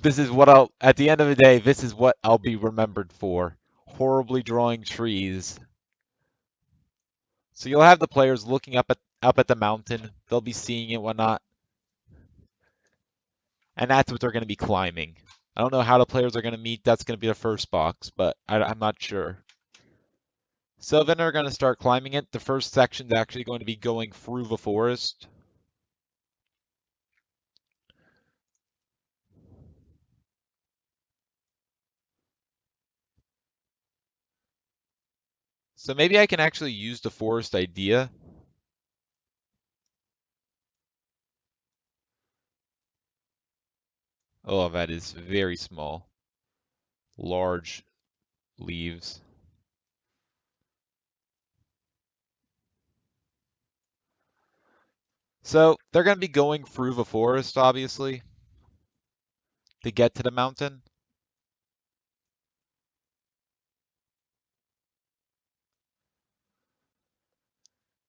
This is what at the end of the day, this is what I'll be remembered for. Horribly drawing trees. So you'll have the players looking up at the mountain. They'll be seeing it, whatnot, and that's what they're going to be climbing. I don't know how the players are going to meet. That's going to be the first box, but I'm not sure. So then they're going to start climbing it. The first section is actually going to be going through the forest. So maybe I can actually use the forest idea. Oh, that is very small. Large leaves. So they're going to be going through the forest, obviously, to get to the mountain.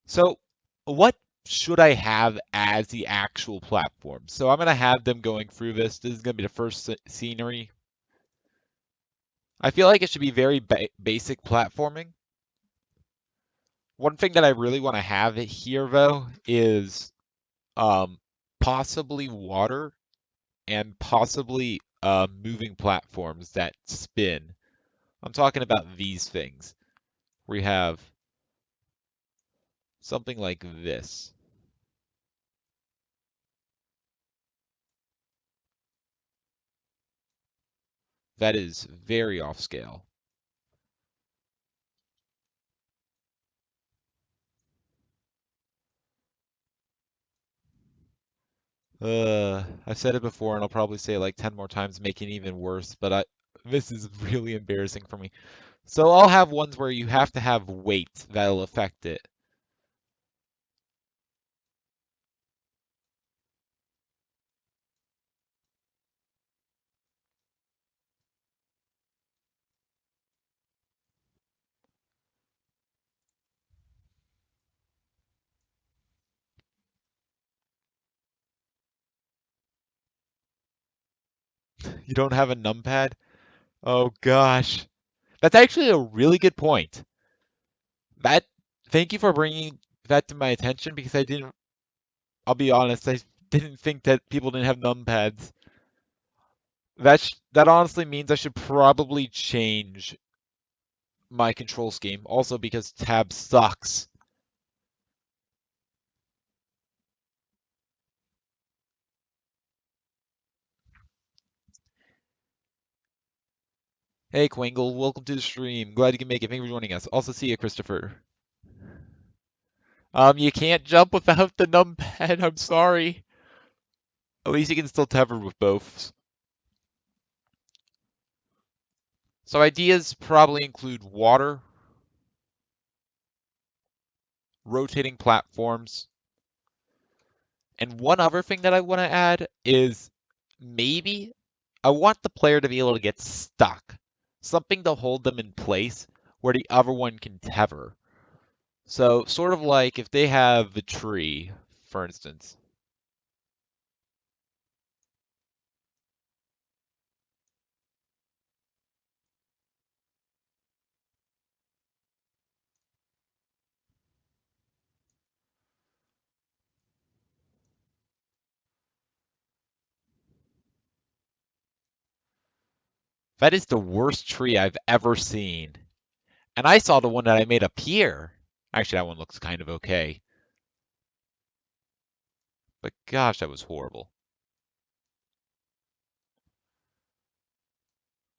So what should I have as the actual platform? So I'm going to have them going through this. This is going to be the first scenery. I feel like it should be very basic platforming. One thing that I really want to have it here, though, is um, possibly water and possibly moving platforms that spin. I'm talking about these things. We have something like this. That is very off scale. I've said it before and I'll probably say it like 10 more times, making it even worse, but this is really embarrassing for me. So I'll have ones where you have to have weight that'll affect it. You don't have a numpad? Oh gosh. That's actually a really good point. That, thank you for that to my attention because I'll be honest, I didn't think that people didn't have numpads. That honestly means I should probably change my control scheme. Also because tab sucks. Hey Quingle, welcome to the stream. Glad you can make it. Thank you for joining us. Also see you, Christopher. You can't jump without the numpad. I'm sorry. At least you can still tether with both. So ideas probably include water, rotating platforms, and one other thing that I want to add is maybe I want the player to be able to get stuck. Something to hold them in place where the other one can tether. So sort of like if they have the tree, for instance. That is the worst tree I've ever seen. And I saw the one that I made up here. Actually, that one looks kind of okay. But gosh, that was horrible.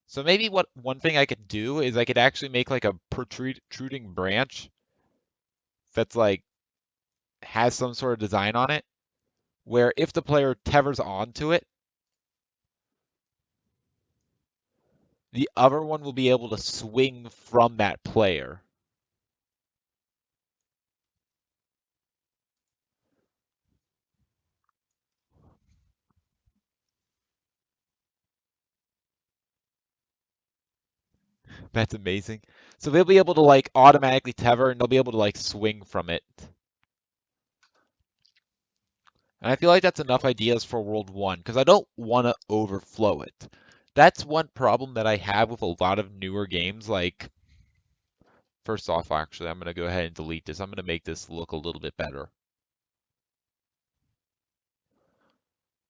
So maybe what one thing I could do is I could actually make like a protruding branch that's like has some sort of design on it, where if the player tethers onto it, the other one will be able to swing from that player. That's amazing. So they'll be able to like automatically tether and they'll be able to like swing from it. And I feel like that's enough ideas for World 1 because I don't want to overflow it. That's one problem that I have with a lot of newer games. Like, first off, actually, I'm going to go ahead and delete this. I'm going to make this look a little bit better.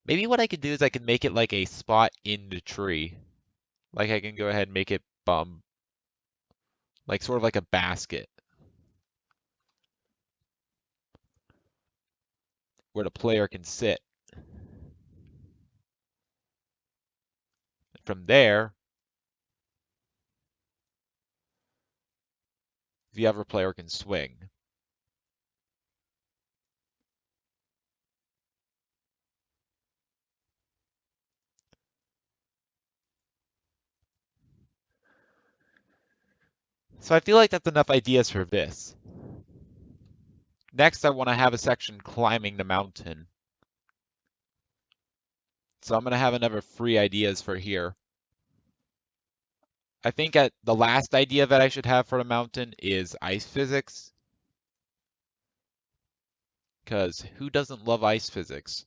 Maybe what I could do is I can make it like a spot in the tree. Like I can go ahead and make it like sort of like a basket where the player can sit. From there, the other player can swing. So I feel like that's enough ideas for this. Next, I want to have a section climbing the mountain. So I'm going to have another 3 ideas for here. I think the last idea that I should have for the mountain is ice physics. Because who doesn't love ice physics?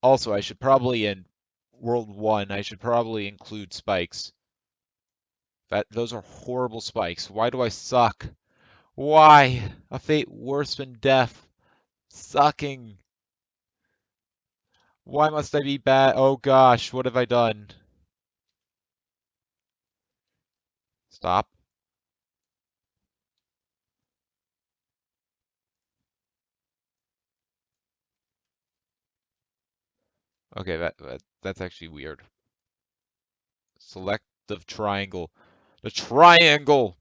Also, I should probably in World 1, I should probably include spikes. Those are horrible spikes. Why do I suck? Why? A fate worse than death. Sucking. Why must I be bad? Oh gosh, what have I done? Stop. Okay, that's actually weird. Select the triangle. The triangle!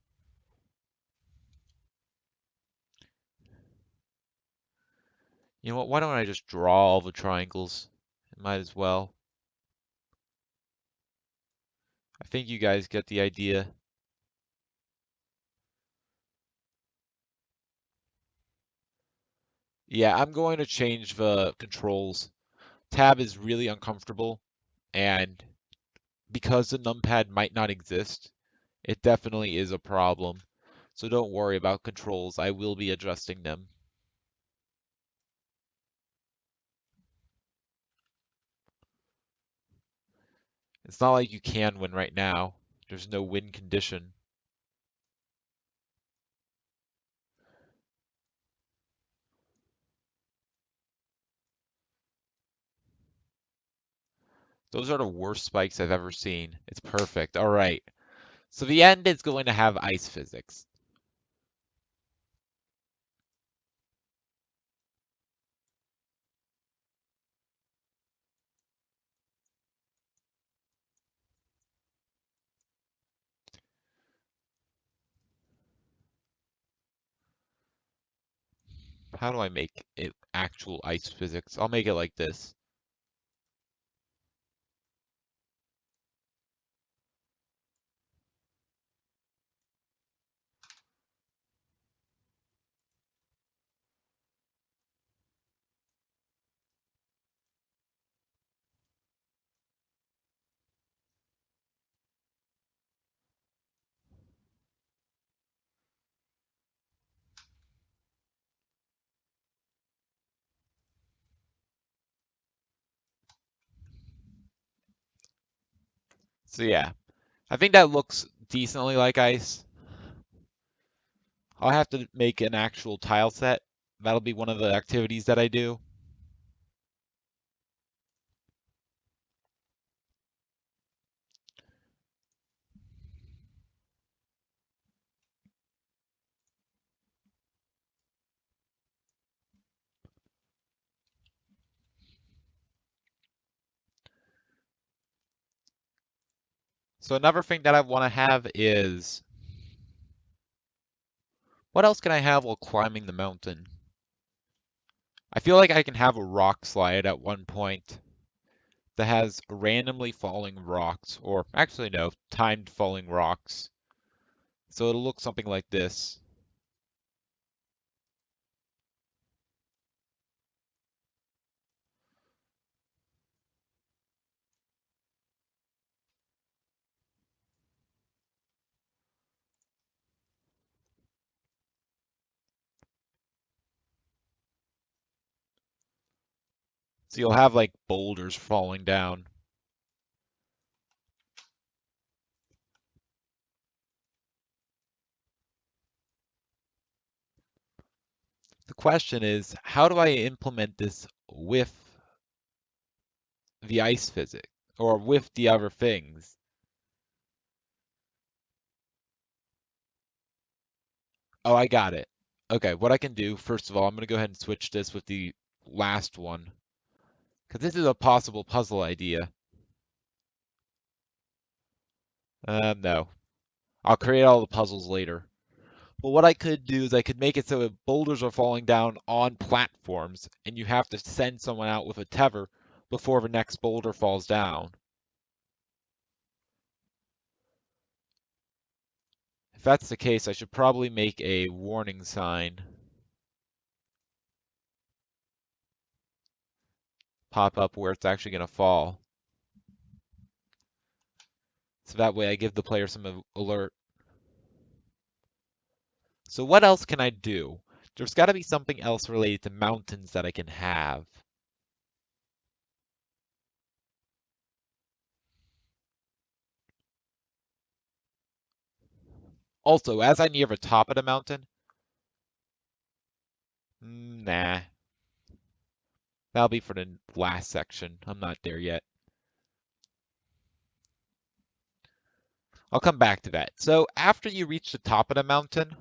You know what? Why don't I just draw all the triangles? Might as well. I think you guys get the idea. Yeah, I'm going to change the controls. Tab is really uncomfortable, and because the numpad might not exist, it definitely is a problem. So don't worry about controls. I will be adjusting them. It's not like you can win right now. There's no win condition. Those are the worst spikes I've ever seen. It's perfect. All right. So the end is going to have ice physics. How do I make it actual ice physics? I'll make it like this. So yeah, I think that looks decently like ice. I'll have to make an actual tile set. That'll be one of the activities that I do. So another thing that I want to have is, what else can I have while climbing the mountain? I feel like I can have a rock slide at one point that has randomly falling rocks, or actually no, timed falling rocks. So it'll look something like this. So you'll have like boulders falling down. The question is, how do I implement this with the ice physics or with the other things? Oh, I got it. Okay, what I can do, first of all, I'm going to go ahead and switch this with the last one, because this is a possible puzzle idea. No. I'll create all the puzzles later. But what I could do is I could make it so that boulders are falling down on platforms, and you have to send someone out with a tether before the next boulder falls down. If that's the case, I should probably make a warning sign pop up where it's actually going to fall. So that way I give the player some alert. So what else can I do? There's got to be something else related to mountains that I can have. Also, as I near the top of the mountain, nah, that'll be for the last section. I'm not there yet. I'll come back to that. So after you reach the top of the mountain,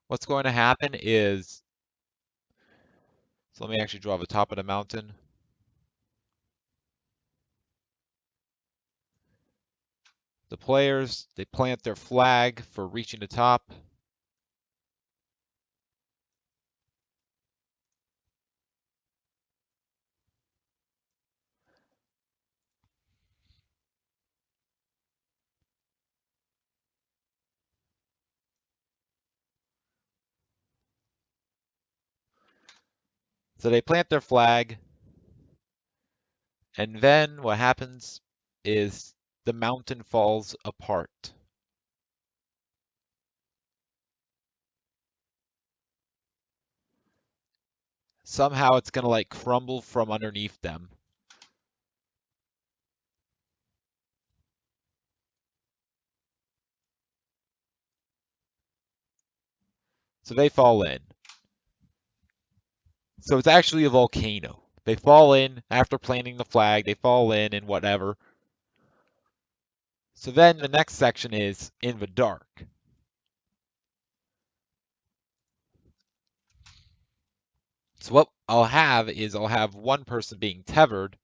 what's going to happen is, so let me actually draw the top of the mountain. The players, they plant their flag for reaching the top. So they plant their flag, and then what happens is the mountain falls apart. Somehow it's going to like crumble from underneath them. So they fall in. So it's actually a volcano. They fall in after planting the flag, they fall in and whatever. So then the next section is in the dark. So what I'll have is I'll have one person being tethered.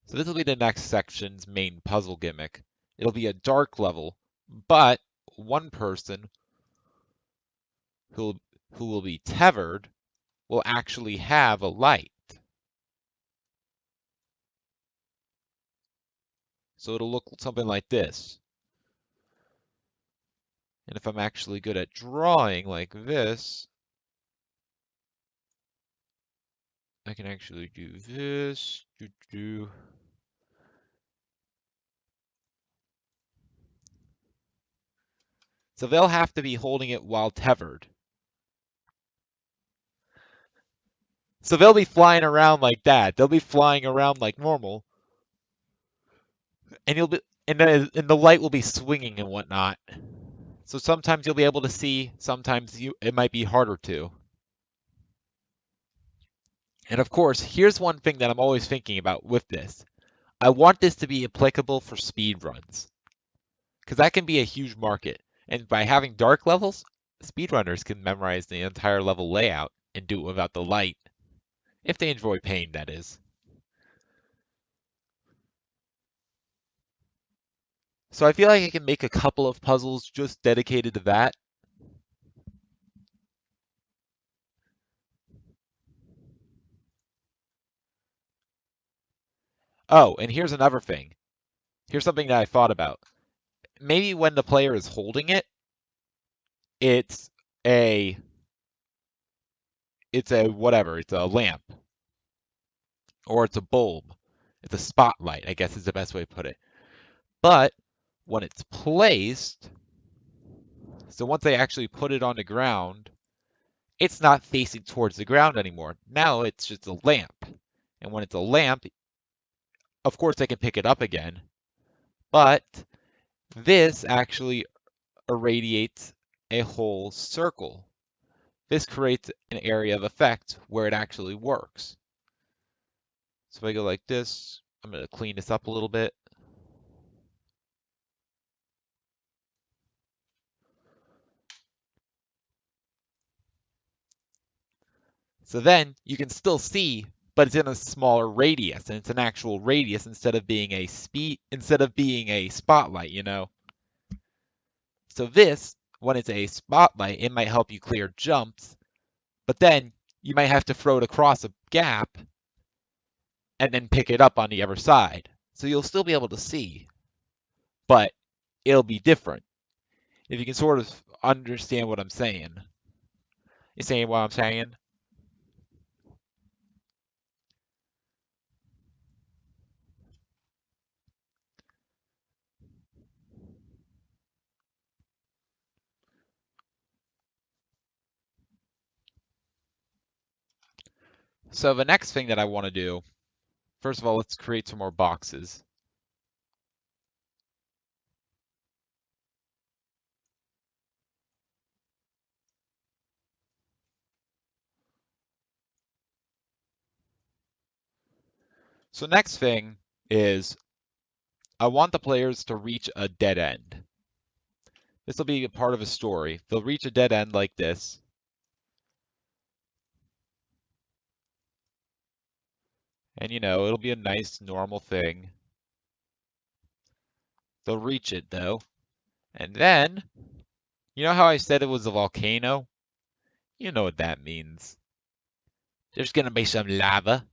So this will be the next section's main puzzle gimmick. It'll be a dark level, but one person who will be tethered will actually have a light. So it'll look something like this. And if I'm actually good at drawing like this, I can actually do this. So they'll have to be holding it while tethered. So they'll be flying around like that. They'll be flying around like normal, and you'll be and the light will be swinging and whatnot. So sometimes you'll be able to see, sometimes it might be harder to. And of course, here's one thing that I'm always thinking about with this. I want this to be applicable for speed runs, because that can be a huge market. And by having dark levels, speedrunners can memorize the entire level layout and do it without the light, if they enjoy pain, that is. So I feel like I can make a couple of puzzles just dedicated to that. Oh, and here's another thing. Here's something that I thought about. Maybe when the player is holding it, it's a whatever, it's a lamp or it's a bulb. It's a spotlight, I guess is the best way to put it. But when it's placed, so once they actually put it on the ground, it's not facing towards the ground anymore. Now it's just a lamp. And when it's a lamp, of course they can pick it up again. But this actually irradiates a whole circle. This creates an area of effect where it actually works. So if I go like this, I'm going to clean this up a little bit. So then you can still see, but it's in a smaller radius, and it's an actual radius instead of being a spotlight, you know. So this, when it's a spotlight, it might help you clear jumps, but then you might have to throw it across a gap and then pick it up on the other side. So you'll still be able to see, but it'll be different. If you can sort of understand what I'm saying. You saying what I'm saying? So the next thing that I want to do, first of all, let's create some more boxes. So next thing is I want the players to reach a dead end. This will be a part of a story. They'll reach a dead end like this. And you know, it'll be a nice normal thing. They'll reach it though. And then, you know how I said it was a volcano? You know what that means. There's gonna be some lava.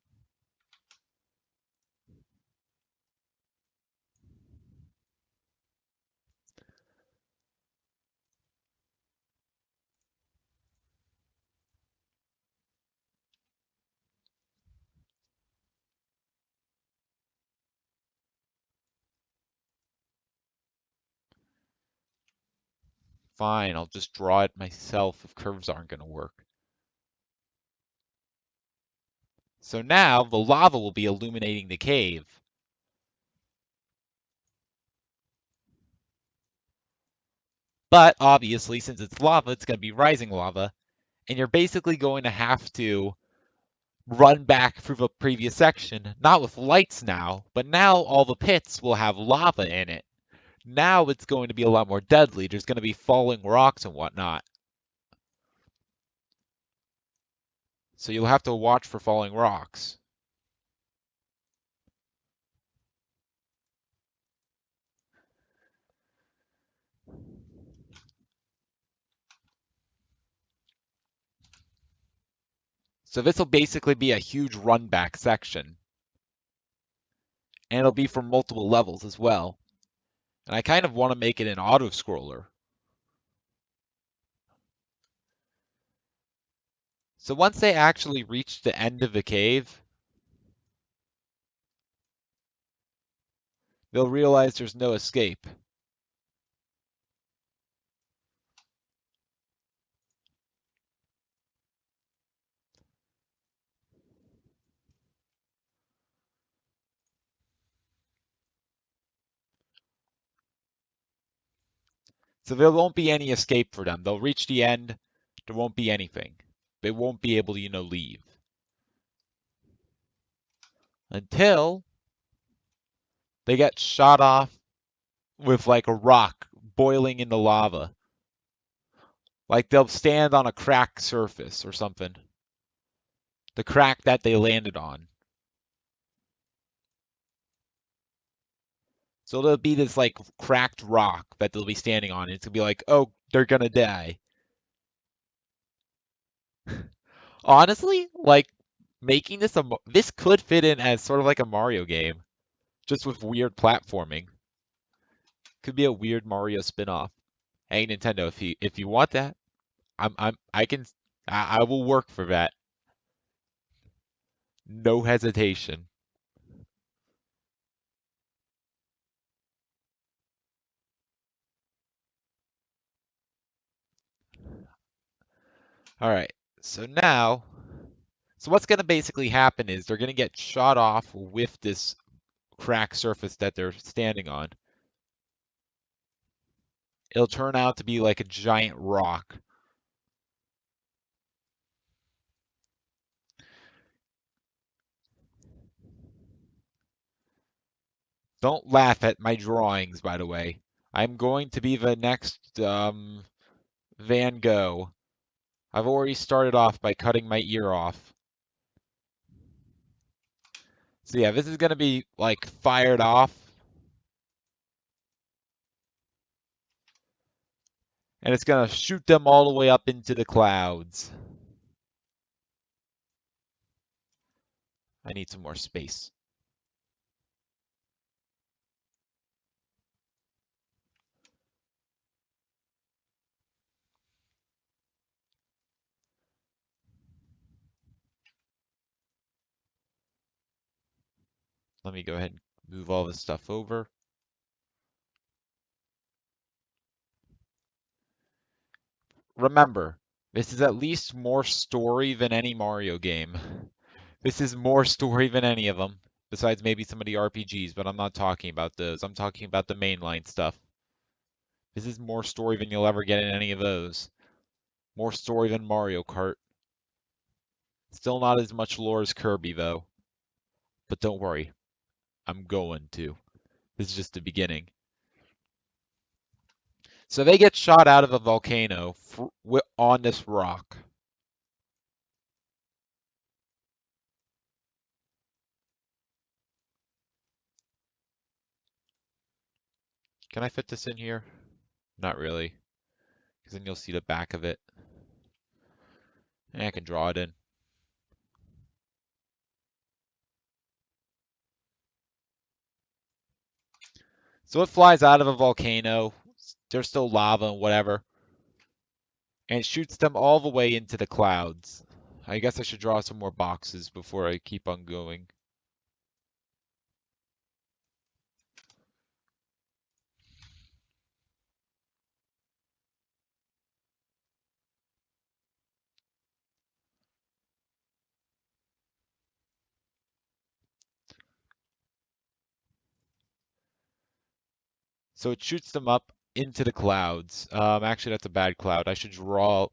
Fine, I'll just draw it myself if curves aren't gonna work. So now the lava will be illuminating the cave. But obviously, since it's lava, it's going to be rising lava, and you're basically going to have to run back through the previous section, not with lights now, but now all the pits will have lava in it. Now it's going to be a lot more deadly. There's going to be falling rocks and whatnot. So you'll have to watch for falling rocks. So this will basically be a huge run back section. And it'll be for multiple levels as well. And I kind of want to make it an auto scroller. So once they actually reach the end of the cave, they'll realize there's no escape. So there won't be any escape for them. They'll reach the end, there won't be anything. They won't be able to, leave. Until they get shot off with like a rock boiling in the lava. Like they'll stand on a cracked surface or something. The crack that they landed on. So there'll be this like cracked rock that they'll be standing on. And it's gonna be like, oh, they're gonna die. Honestly, like making this could fit in as sort of like a Mario game, just with weird platforming. Could be a weird Mario spin-off. Hey Nintendo, if you want that, I will work for that. No hesitation. All right. So now, so what's gonna basically happen is they're gonna get shot off with this cracked surface that they're standing on. It'll turn out to be like a giant rock. Don't laugh at my drawings, by the way. I'm going to be the next Van Gogh. I've already started off by cutting my ear off. So yeah, this is gonna be like fired off, and it's gonna shoot them all the way up into the clouds. I need some more space. Let me go ahead and move all this stuff over. Remember, this is at least more story than any Mario game. This is more story than any of them, besides maybe some of the RPGs, but I'm not talking about those. I'm talking about the mainline stuff. This is more story than you'll ever get in any of those. More story than Mario Kart. Still not as much lore as Kirby, though. But don't worry, I'm going to. This is just the beginning. So they get shot out of a volcano on this rock. Can I fit this in here? Not really, because then you'll see the back of it. And I can draw it in. So it flies out of a volcano. There's still lava and whatever. And it shoots them all the way into the clouds. I guess I should draw some more boxes before I keep on going. So it shoots them up into the clouds. Actually, that's a bad cloud. I should draw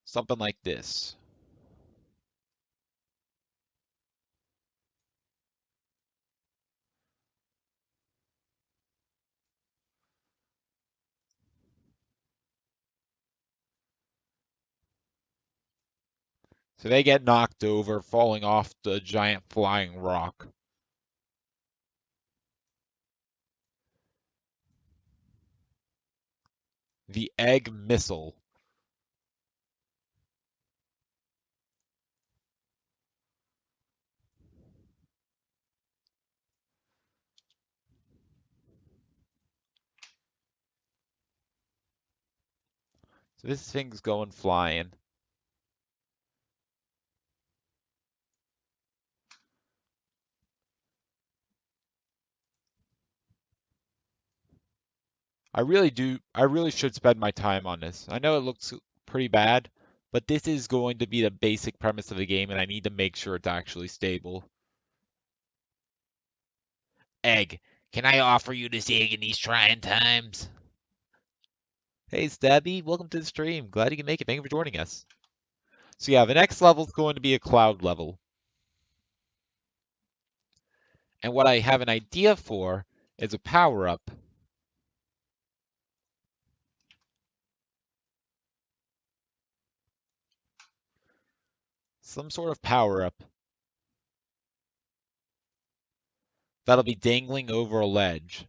something like this. So they get knocked over, falling off the giant flying rock. The egg missile. So this thing's going flying. I really should spend my time on this. I know it looks pretty bad, but this is going to be the basic premise of the game, and I need to make sure it's actually stable. Egg, can I offer you this egg in these trying times? Hey, Stabby, welcome to the stream. Glad you can make it. Thank you for joining us. So yeah, the next level is going to be a cloud level. And what I have an idea for is a power-up. Some sort of power-up that'll be dangling over a ledge.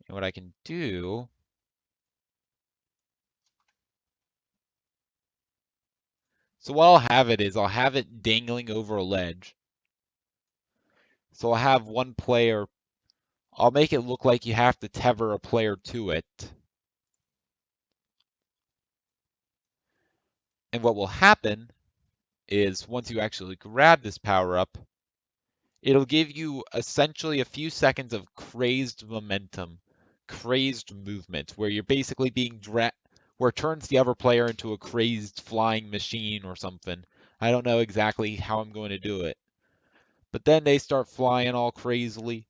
And what I can do, so what I'll have it is I'll have it dangling over a ledge. So I'll have one player, I'll make it look like you have to tether a player to it. And what will happen is once you actually grab this power up, it'll give you essentially a few seconds of crazed momentum, crazed movement, where you're basically being where it turns the other player into a crazed flying machine or something. I don't know exactly how I'm going to do it. But then they start flying all crazily.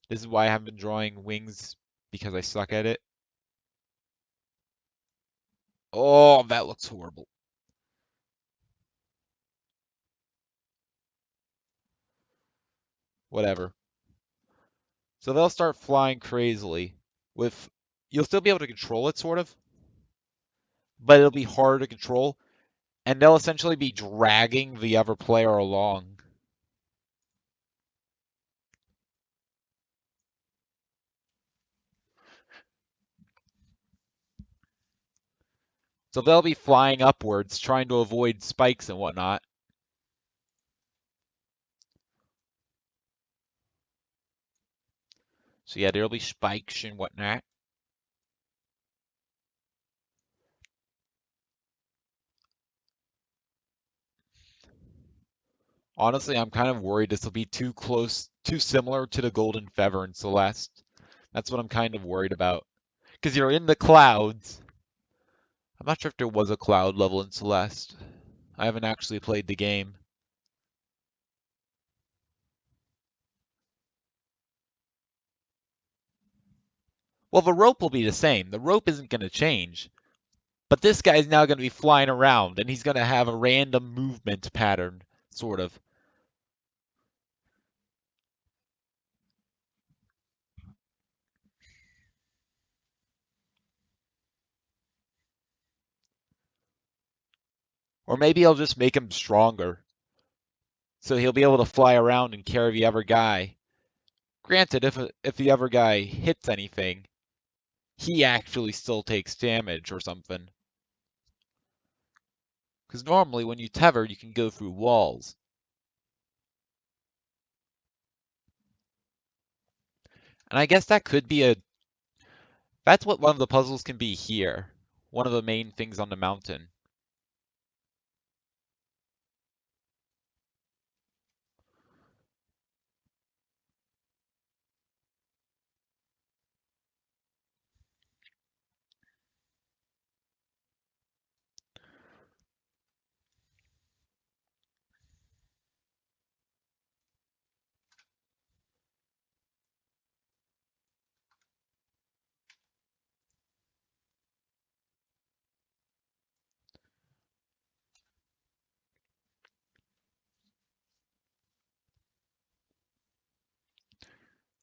This is why I haven't been drawing wings because I suck at it. Oh, that looks horrible. Whatever. So they'll start flying crazily with you'll still be able to control it sort of, but it'll be harder to control and they'll essentially be dragging the other player along. So they'll be flying upwards trying to avoid spikes and whatnot. So yeah, there'll be spikes and whatnot. Honestly, I'm kind of worried this will be too close, too similar to the Golden Feather in Celeste. That's what I'm kind of worried about. Because you're in the clouds. I'm not sure if there was a cloud level in Celeste. I haven't actually played the game. Well, the rope will be the same. The rope isn't going to change. But this guy's now going to be flying around, and he's going to have a random movement pattern, sort of. Or maybe I'll just make him stronger, so he'll be able to fly around and carry the other guy. Granted, if the other guy hits anything, he actually still takes damage or something. Because normally when you tether, you can go through walls. And I guess that could be a... That's what one of the puzzles can be here. One of the main things on the mountain.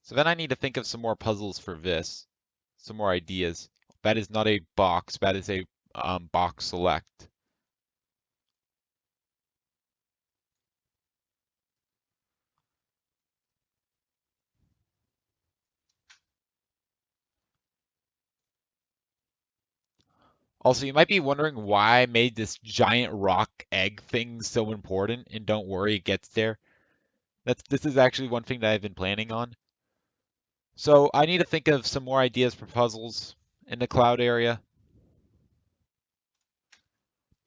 So then I need to think of some more puzzles for this, some more ideas. That is not a box, that is a box select. Also, you might be wondering why I made this giant rock egg thing so important, and don't worry, it gets there. This is actually one thing that I've been planning on. So I need to think of some more ideas for puzzles in the cloud area.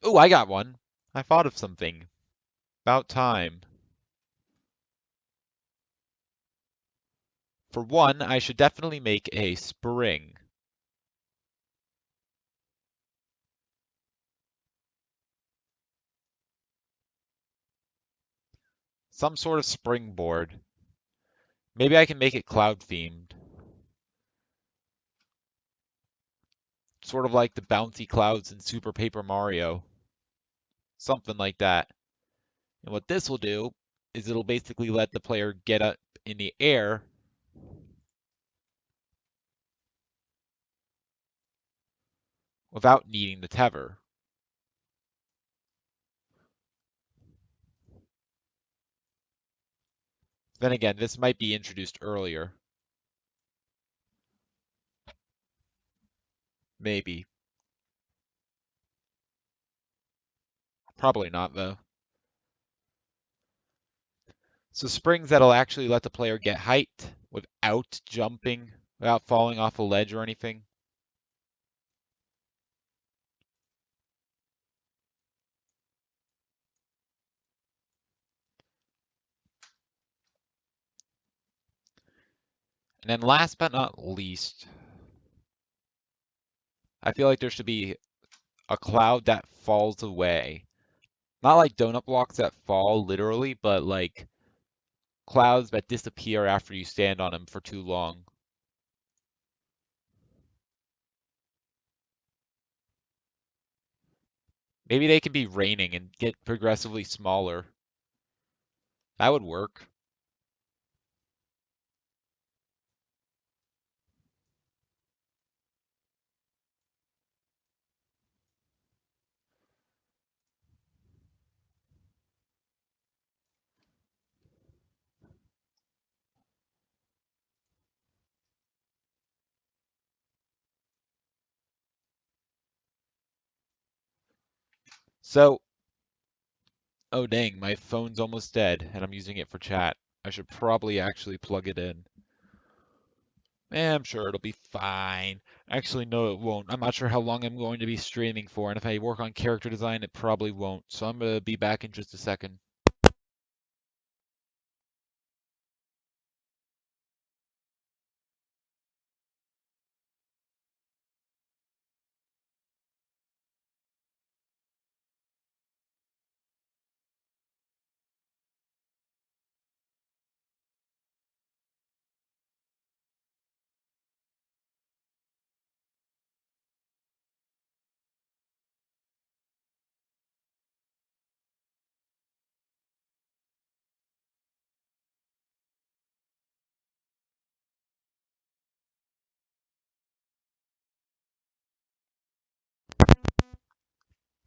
Oh, I got one. I thought of something. About time. For one, I should definitely make a spring. Some sort of springboard. Maybe I can make it cloud themed. Sort of like the bouncy clouds in Super Paper Mario. Something like that. And what this will do is it'll basically let the player get up in the air without needing the tether. Then again, this might be introduced earlier. Maybe. Probably not, though. So springs that'll actually let the player get height without jumping, without falling off a ledge or anything. And then last but not least, I feel like there should be a cloud that falls away. Not like donut blocks that fall literally, but like clouds that disappear after you stand on them for too long. Maybe they can be raining and get progressively smaller. That would work. So, oh dang, my phone's almost dead and I'm using it for chat. I should probably actually plug it in. I'm sure it'll be fine. Actually, no, it won't. I'm not sure how long I'm going to be streaming for, and if I work on character design, it probably won't. So I'm gonna be back in just a second.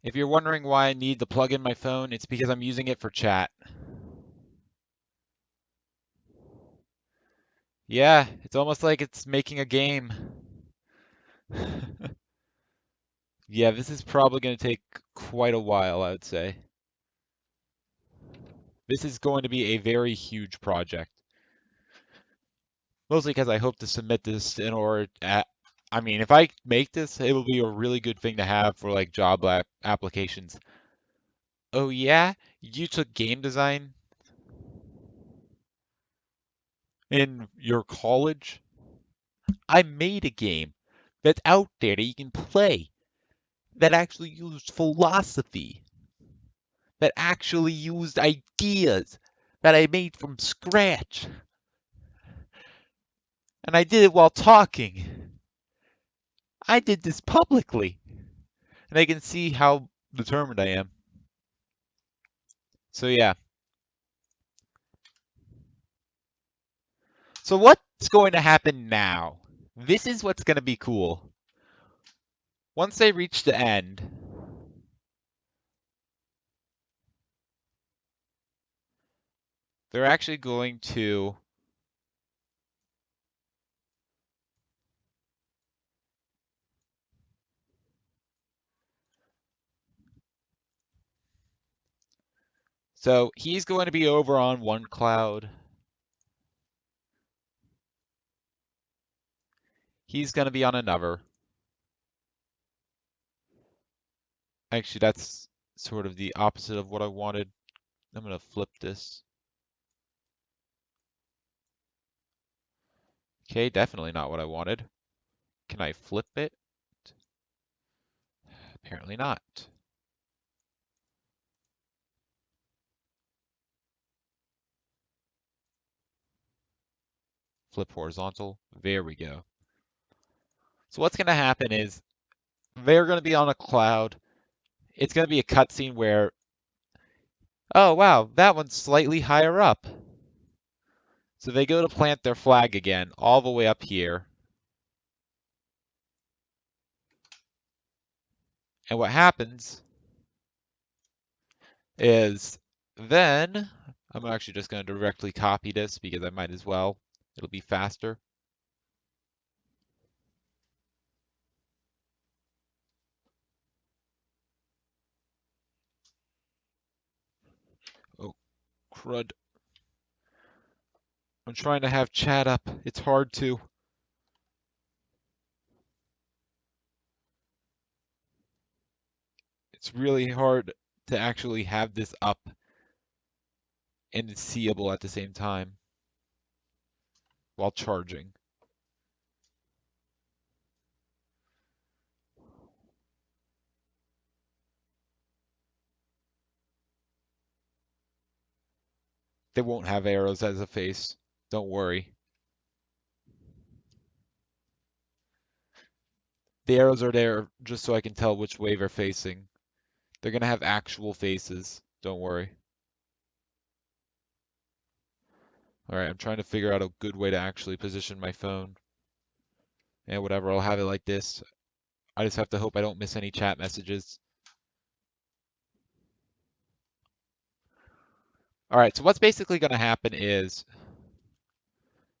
If you're wondering why I need to plug in my phone, it's because I'm using it for chat. Yeah, it's almost like it's making a game. Yeah, this is probably going to take quite a while, I would say. This is going to be a very huge project. Mostly because I hope to submit this in order I mean, if I make this, it will be a really good thing to have for like job applications. Oh yeah? You took game design in your college? I made a game that's out there that you can play that actually used philosophy, that actually used ideas that I made from scratch. And I did it while talking. I did this publicly. And they can see how determined I am. So yeah. So what's going to happen now? This is what's going to be cool. Once they reach the end, they're actually going to so he's going to be over on one cloud. He's going to be on another. Actually, that's sort of the opposite of what I wanted. I'm going to flip this. Okay, definitely not what I wanted. Can I flip it? Apparently not. Flip horizontal. There we go. So what's going to happen is they're going to be on a cloud. It's going to be a cutscene where, oh wow, that one's slightly higher up. So they go to plant their flag again, all the way up here. And what happens is then, I'm actually just going to directly copy this because I might as well. It'll be faster. Oh, crud. I'm trying to have chat up. It's hard to. It's really hard to actually have this up and it's seeable at the same time while charging. They won't have arrows as a face. Don't worry. The arrows are there just so I can tell which way they're facing. They're going to have actual faces. Don't worry. Alright, I'm trying to figure out a good way to actually position my phone. And whatever, I'll have it like this. I just have to hope I don't miss any chat messages. Alright, so what's basically going to happen is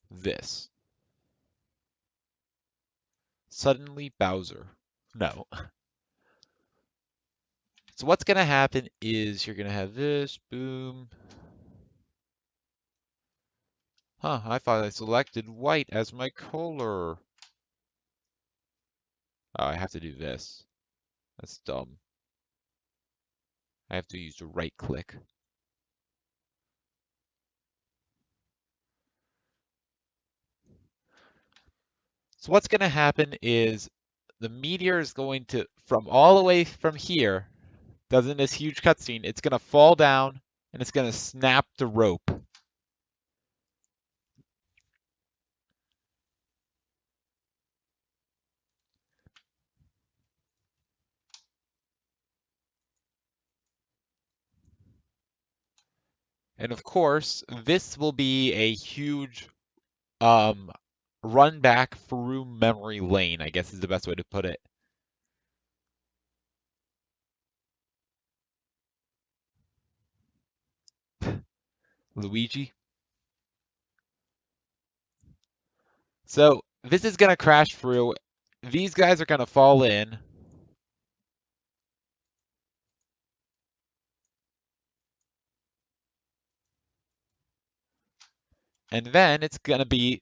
this. Suddenly Bowser. No. So what's going to happen is you're going to have this, boom. Huh, I thought I selected white as my color. Oh, I have to do this. That's dumb. I have to use the right click. So what's going to happen is the meteor is going to, from all the way from here, doesn't this huge cutscene, it's going to fall down and it's going to snap the rope. And of course, this will be a huge um, run back through memory lane, I guess is the best way to put it. Luigi. So this is going to crash through. These guys are going to fall in. And then it's going to be,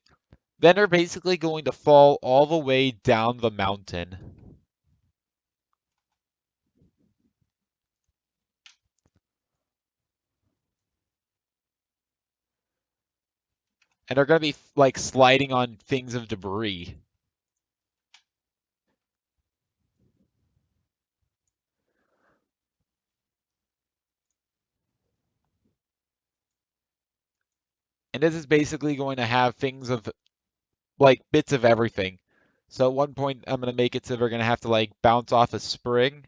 then they're basically going to fall all the way down the mountain. And they're going to be like sliding on things of debris. And this is basically going to have things of like bits of everything. So at one point, I'm going to make it so they're going to have to like bounce off a spring.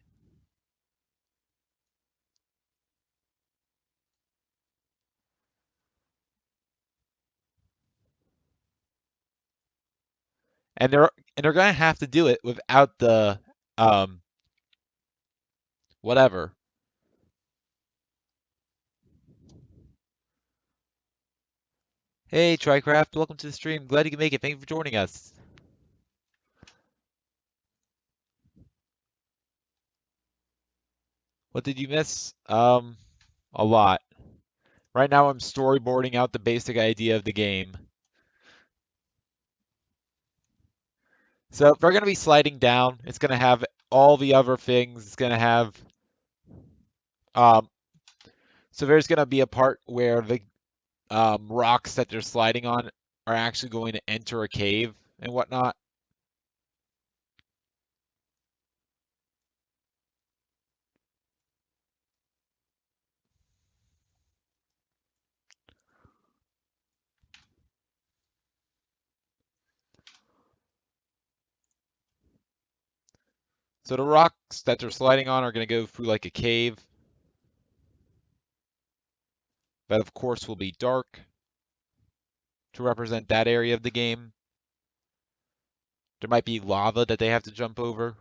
and they're gonna have to do it without the um whatever. Hey, Tricraft, welcome to the stream. Glad you can make it. Thank you for joining us. What did you miss? A lot. Right now I'm storyboarding out the basic idea of the game. So if we're gonna be sliding down, it's gonna have all the other things. It's gonna have um so there's gonna be a part where the rocks that they're sliding on are actually going to enter a cave and whatnot. So the rocks that they're sliding on are gonna go through like a cave. That of course will be dark to represent that area of the game. There might be lava that they have to jump over.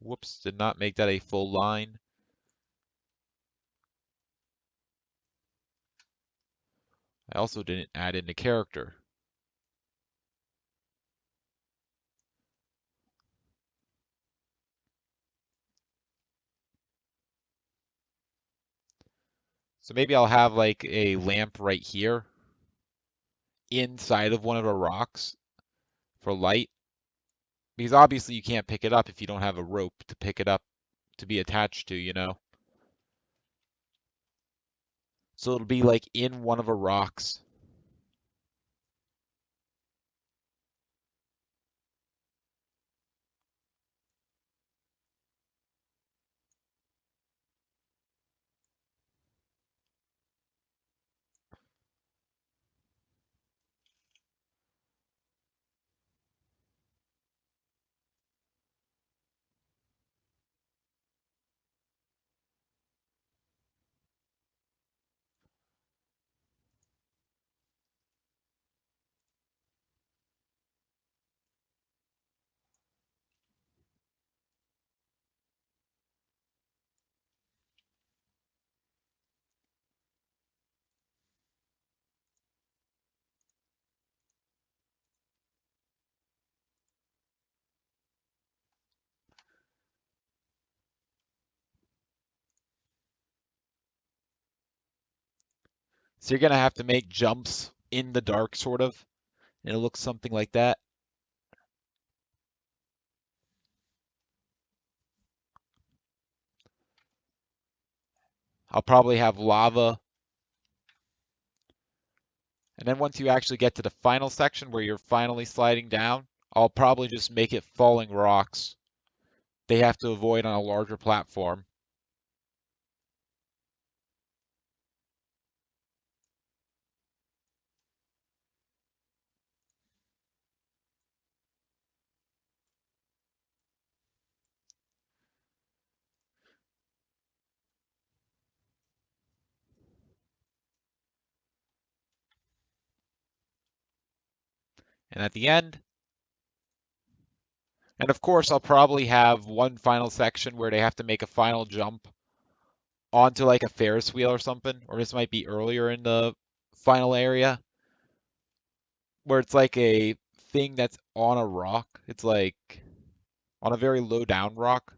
Whoops, did not make that a full line. I also didn't add in the character. So maybe I'll have like a lamp right here inside of one of the rocks for light. Because obviously you can't pick it up if you don't have a rope to pick it up to be attached to, you know? So it'll be like in one of the rocks. So you're gonna have to make jumps in the dark, sort of. And it looks something like that. I'll probably have lava. And then once you actually get to the final section where you're finally sliding down, I'll probably just make it falling rocks. They have to avoid on a larger platform. And at the end, and of course, I'll probably have one final section where they have to make a final jump onto like a Ferris wheel or something, or this might be earlier in the final area where it's like a thing that's on a rock. It's like on a very low down rock.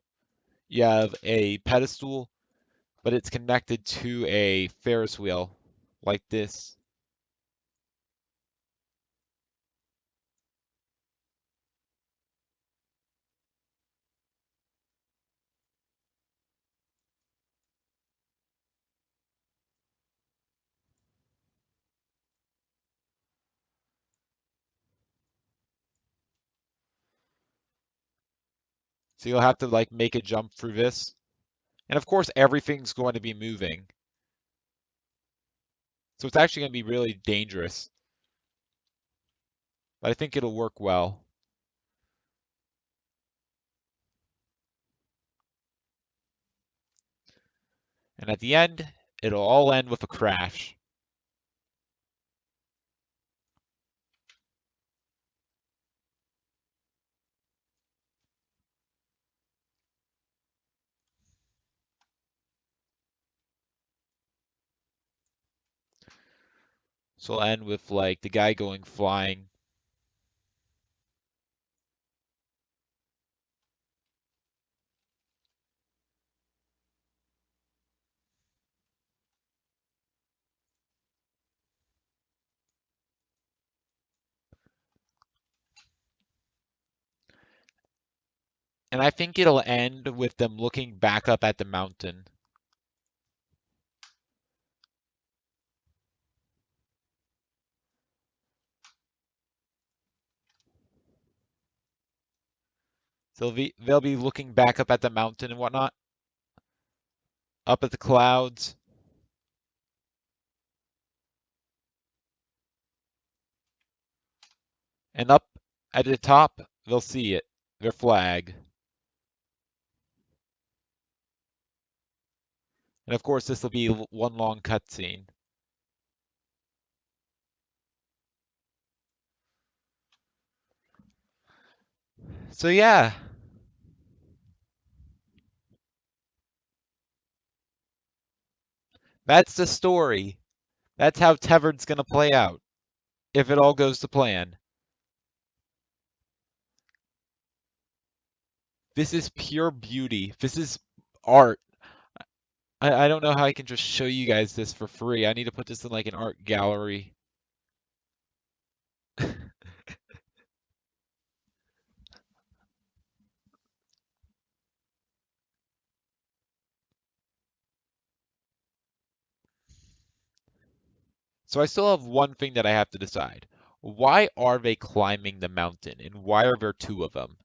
You have a pedestal, but it's connected to a Ferris wheel like this. So you'll have to like make a jump through this. And of course, everything's going to be moving. So it's actually going to be really dangerous. But I think it'll work well. And at the end, it'll all end with a crash. So I'll end with like the guy going flying. And I think it'll end with them looking back up at the mountain. So they'll be looking back up at the mountain and whatnot, up at the clouds, and up at the top, they'll see it, their flag. And of course, this will be one long cutscene. So yeah, that's the story. That's how Tethered's gonna play out, if it all goes to plan. This is pure beauty. This is art. I don't know how I can just show you guys this for free. I need to put this in like an art gallery. So I still have one thing that I have to decide. Why are they climbing the mountain, and why are there two of them?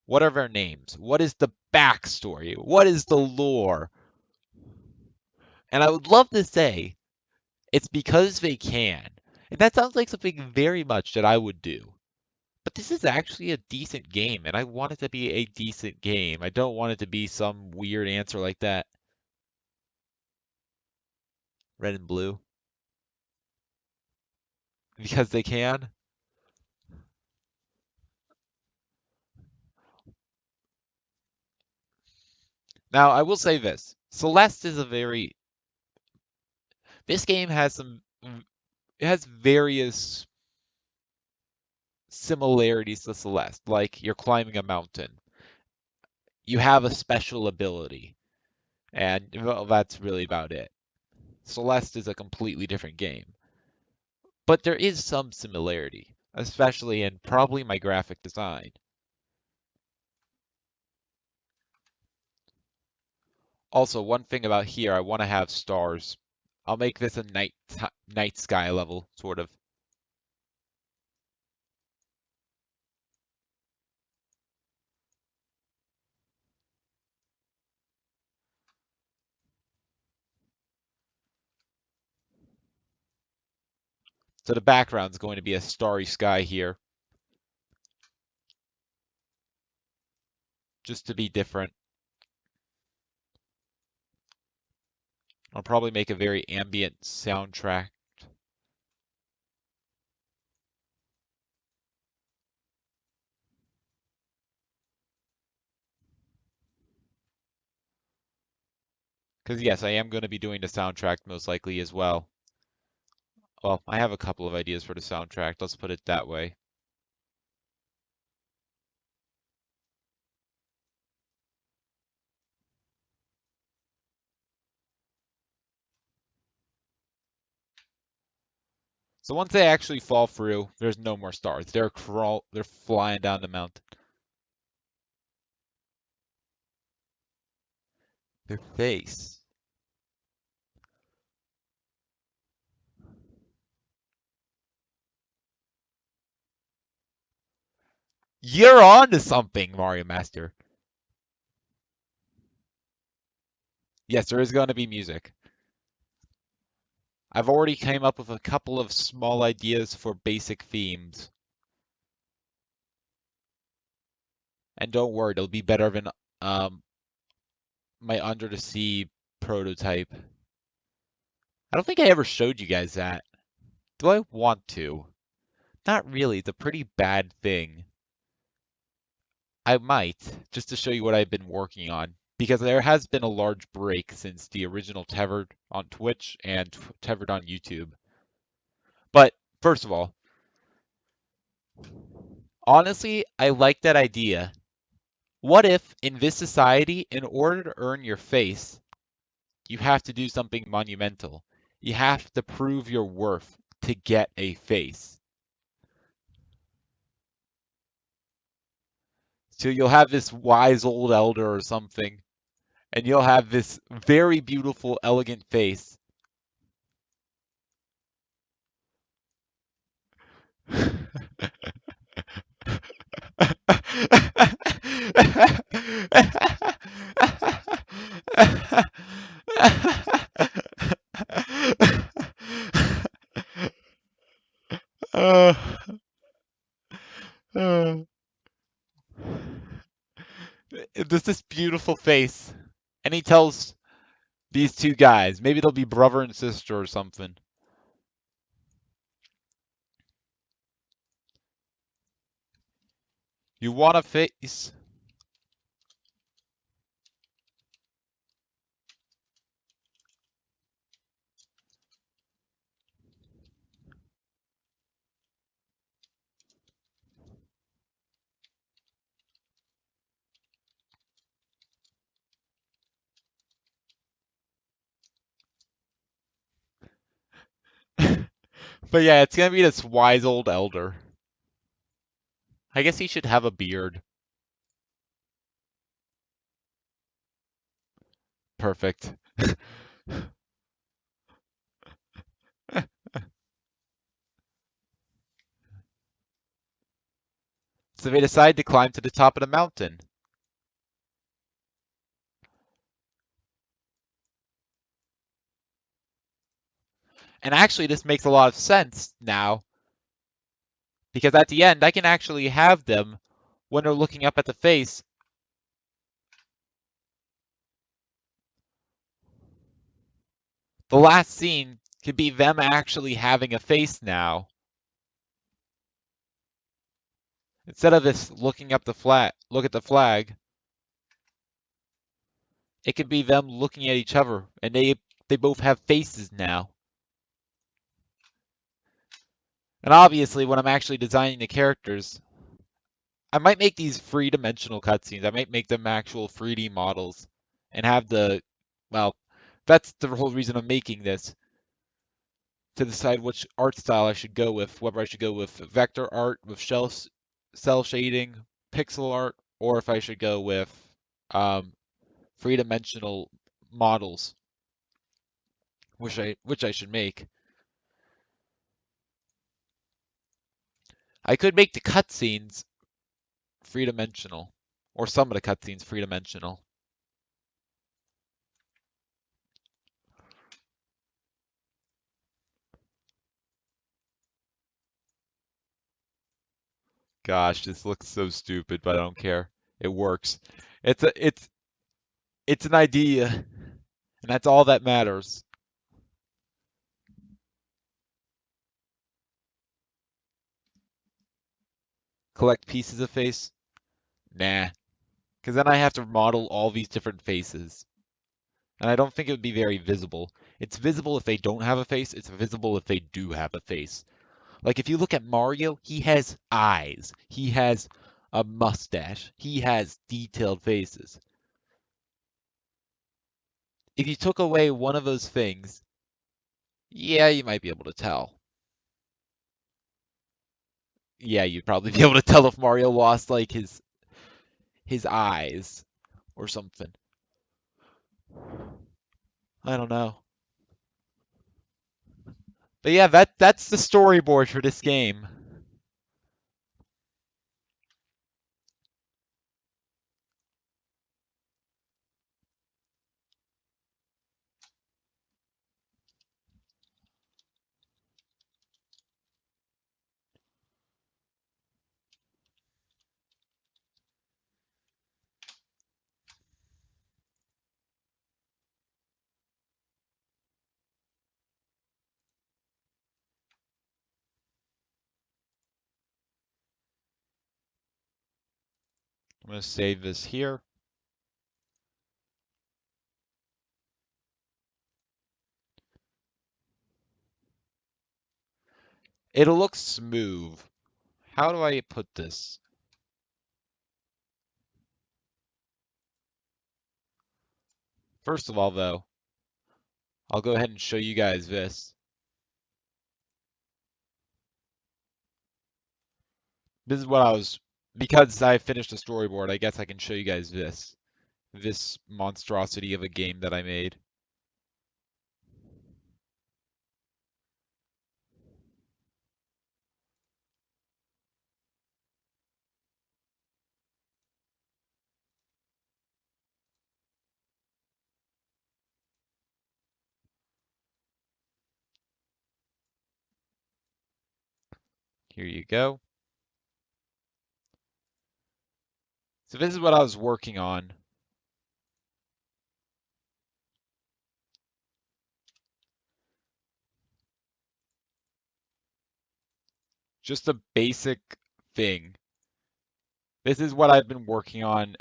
What are their names? What is the backstory? What is the lore? And I would love to say it's because they can. And that sounds like something very much that I would do. But this is actually a decent game, and I want it to be a decent game. I don't want it to be some weird answer like that. Red and blue. Because they can. Now, I will say this. Celeste is a very this game has it has various similarities to Celeste. Like you're climbing a mountain. You have a special ability, and well, that's really about it. Celeste is a completely different game. But there is some similarity, especially in probably my graphic design. Also, one thing about here, I want to have stars. I'll make this a night sky level, sort of. So the background's going to be a starry sky here, just to be different. I'll probably make a very ambient soundtrack. Because yes, I am going to be doing the soundtrack most likely as well. Well, I have a couple of ideas for the soundtrack. Let's put it that way. So once they actually fall through, there's no more stars. They're flying down the mountain. Their face. You're on to something, Mario Master. Yes, there is going to be music. I've already came up with a couple of small ideas for basic themes. And don't worry, it'll be better than my Under the Sea prototype. I don't think I ever showed you guys that. Do I want to? Not really. It's a pretty bad thing. I might, just to show you what I've been working on. because there has been a large break since the original Tethered on Twitch and Tethered on YouTube. But first of all, honestly, I like that idea. What if, in this society, in order to earn your face, you have to do something monumental? You have to prove your worth to get a face. So you'll have this wise old elder or something, and you'll have this very beautiful, elegant face. Uh, uh, there's this beautiful face, and he tells these two guys, maybe they'll be brother and sister or something. You want a face? But yeah, it's gonna be this wise old elder. I guess he should have a beard. Perfect. So they decide to climb to the top of the mountain. And actually, this makes a lot of sense now, because at the end, I can actually have them, when they're looking up at the face, the last scene could be them actually having a face now. Instead of this looking up the flag, look at the flag, it could be them looking at each other, and they both have faces now. And obviously, when I'm actually designing the characters, I might make these three-dimensional cutscenes. I might make them actual 3D models and have well, that's the whole reason I'm making this, to decide which art style I should go with, whether I should go with vector art with cell shading, pixel art, or if I should go with um, three-dimensional models, which I should make. I could make the cutscenes three-dimensional, or some of the cutscenes three-dimensional. Gosh, this looks so stupid, but I don't care. It works. It's a it's an idea, and that's all that matters. Collect pieces of face? Nah, because then I have to model all these different faces, and I don't think it would be very visible. It's visible if they don't have a face. It's visible if they do have a face. Like if you look at Mario, he has eyes. He has a mustache. He has detailed faces. If you took away one of those things, yeah, you might be able to tell. Yeah, you'd probably be able to tell if Mario lost like his eyes or something. I don't know. But yeah, that's the storyboard for this game. I'm gonna save this here. It'll look smooth. How do I put this? First of all, though, I'll go ahead and show you guys this. This is what I was, because I finished the storyboard, I guess I can show you guys this. This monstrosity of a game that I made. Here you go. So this is what I was working on. Just a basic thing. This is what I've been working on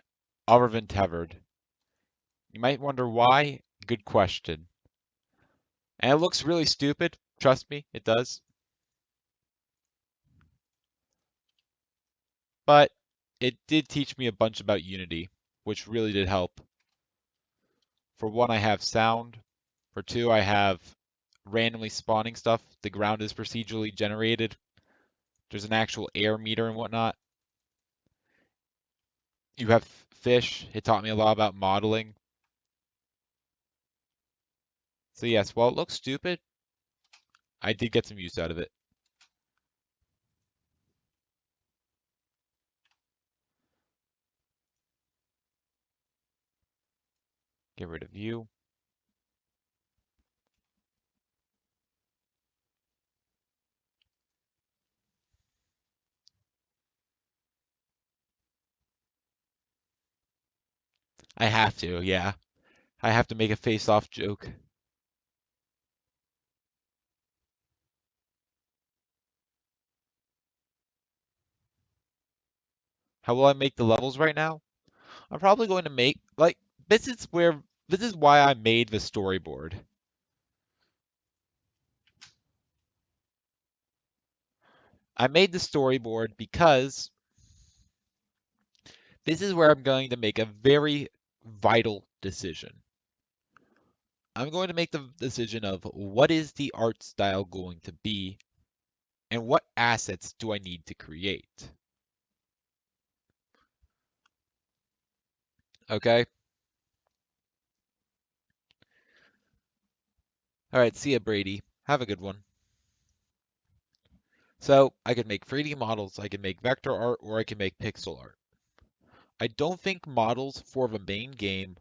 other than Tethered. You might wonder why? Good question. And it looks really stupid. Trust me, it does. But it did teach me a bunch about Unity, which really did help. For one, I have sound. For two, I have randomly spawning stuff. The ground is procedurally generated. There's an actual air meter and whatnot. You have fish. It taught me a lot about modeling. So yes, while it looks stupid, I did get some use out of it. Get rid of you. I have to, yeah. I have to make a face-off joke. How will I make the levels right now? I'm probably going to make, like, this is why I made the storyboard. I made the storyboard because this is where I'm going to make a very vital decision. I'm going to make the decision of what is the art style going to be and what assets do I need to create. Okay? All right, see ya, Brady. Have a good one. So I could make 3D models, I can make vector art, or I can make pixel art. I don't think models for the main game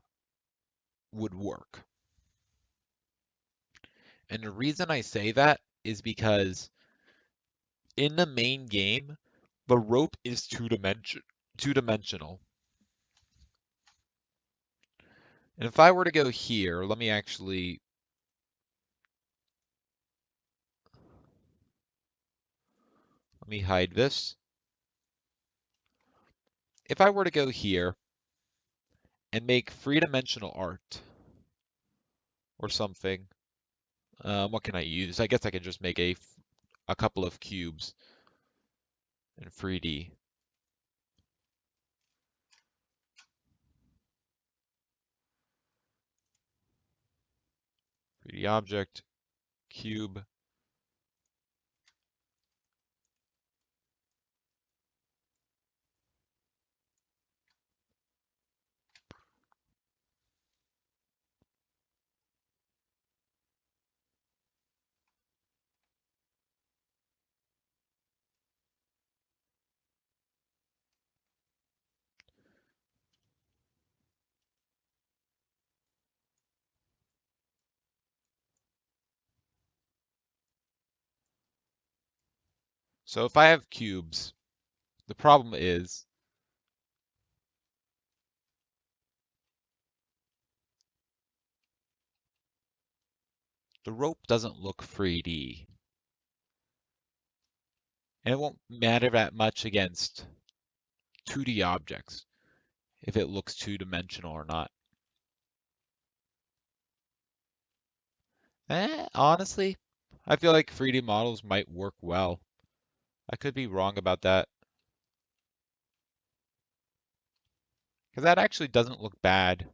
would work. And the reason I say that is because in the main game, the rope is two-dimensional. And if I were to go here, let me hide this. If I were to go here and make three-dimensional art or something, what can I use? I guess I could just make a couple of cubes in 3D. 3D object, cube. So if I have cubes, the problem is the rope doesn't look 3D. And it won't matter that much against 2D objects if it looks two-dimensional or not. Honestly, I feel like 3D models might work well. I could be wrong about that. Because that actually doesn't look bad.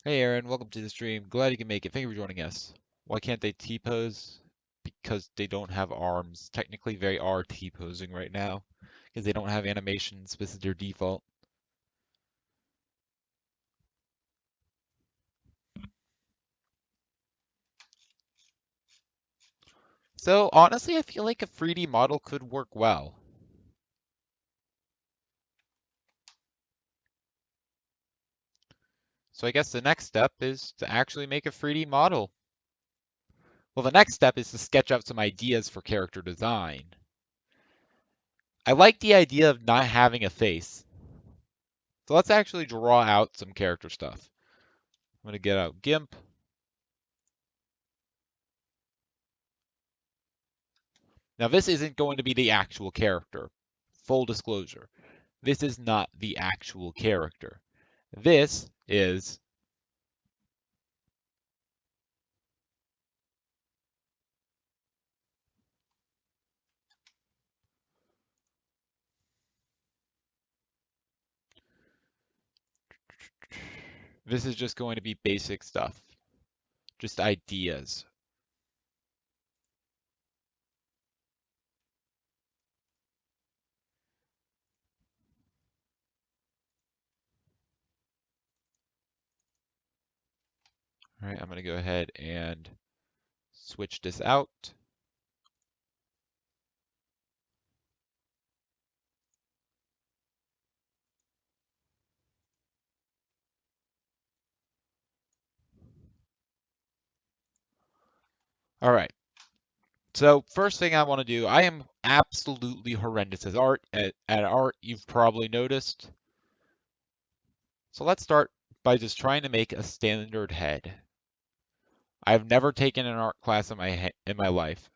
Hey Aaron, welcome to the stream. Glad you can make it. Thank you for joining us. Why can't they T-pose? Because they don't have arms. Technically, they are T-posing right now. Because they don't have animations. This is their default. So honestly, I feel like a 3D model could work well. So I guess the next step is to actually make a 3D model. Well, the next step is to sketch out some ideas for character design. I like the idea of not having a face. So let's actually draw out some character stuff. I'm going to get out GIMP. Now this isn't going to be the actual character. Full disclosure. This is not the actual character. This is this is just going to be basic stuff. Just ideas. All right, I'm going to go ahead and switch this out. All right. So first thing I want to do, I am absolutely horrendous at art. You've probably noticed. So let's start by just trying to make a standard head. I've never taken an art class in my life,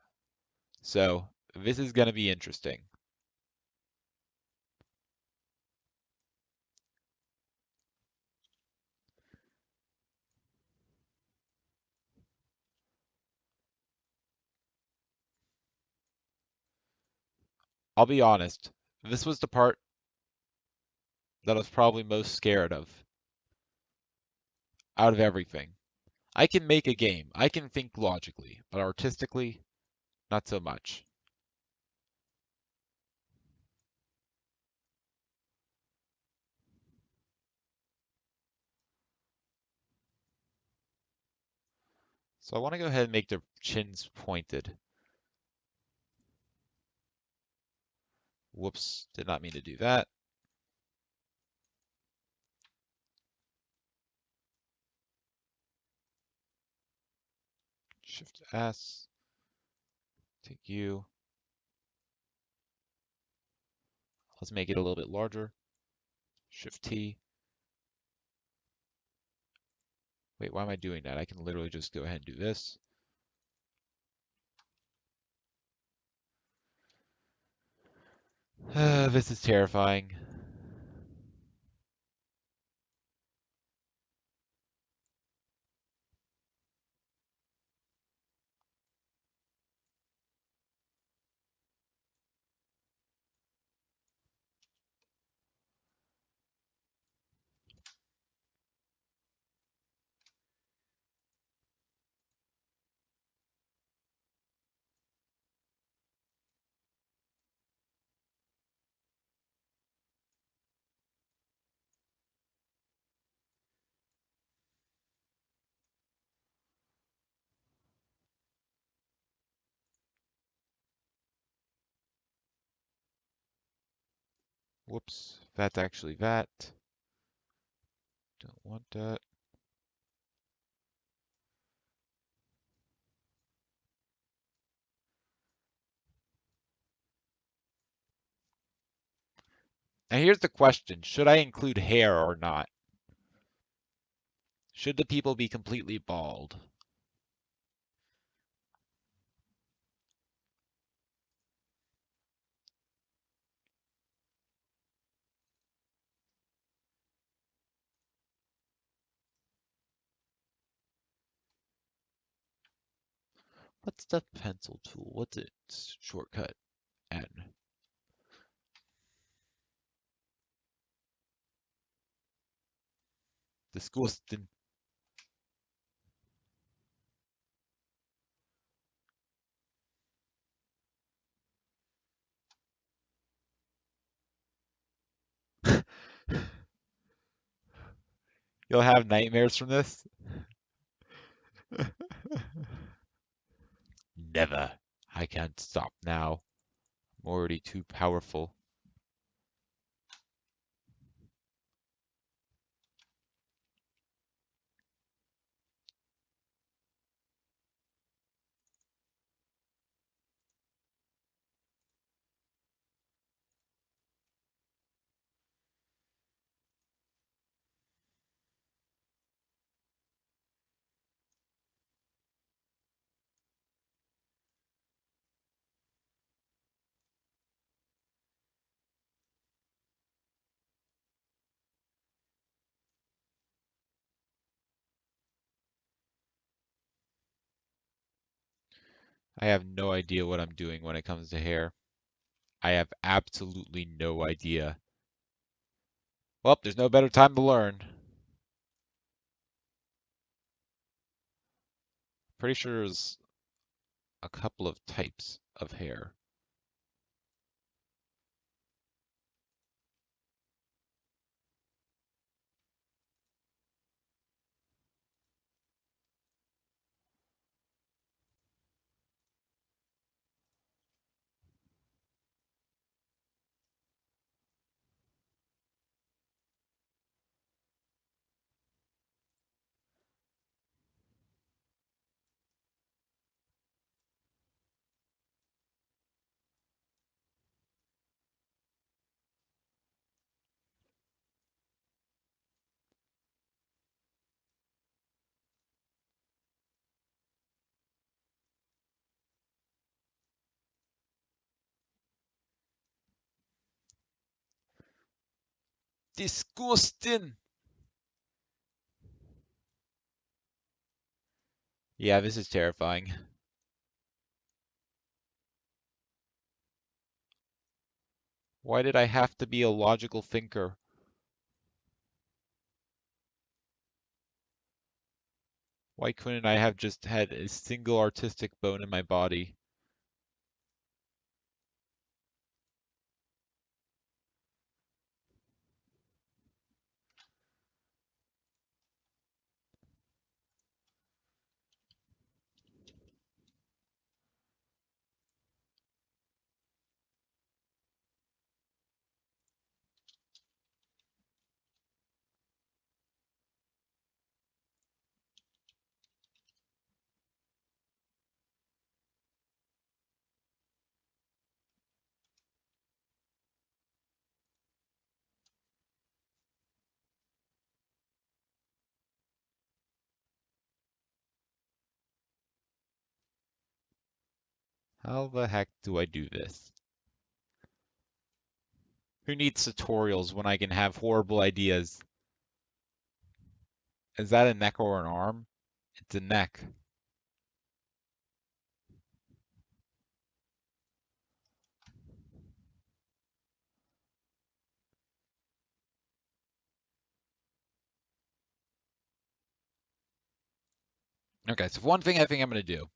so this is going to be interesting. I'll be honest, this was the part that I was probably most scared of out of everything. I can make a game, I can think logically, but artistically, not so much. So I want to go ahead and make the chins pointed. Whoops, did not mean to do that. Shift S, take U. Let's make it a little bit larger. Shift T. Wait, why am I doing that? I can literally just go ahead and do this. This is terrifying. Whoops, that's actually that. Don't want that. Now here's the question, should I include hair or not? Should the people be completely bald? What's the pencil tool? What's its shortcut? N. Disgusting. You'll have nightmares from this? Never. I can't stop now. I'm already too powerful. I have no idea what I'm doing when it comes to hair. I have absolutely no idea. Well, there's no better time to learn. Pretty sure there's a couple of types of hair. Disgusting! Yeah, this is terrifying. Why did I have to be a logical thinker? Why couldn't I have just had a single artistic bone in my body? How the heck do I do this? Who needs tutorials when I can have horrible ideas? Is that a neck or an arm? It's a neck. Okay, so one thing I think I'm gonna do.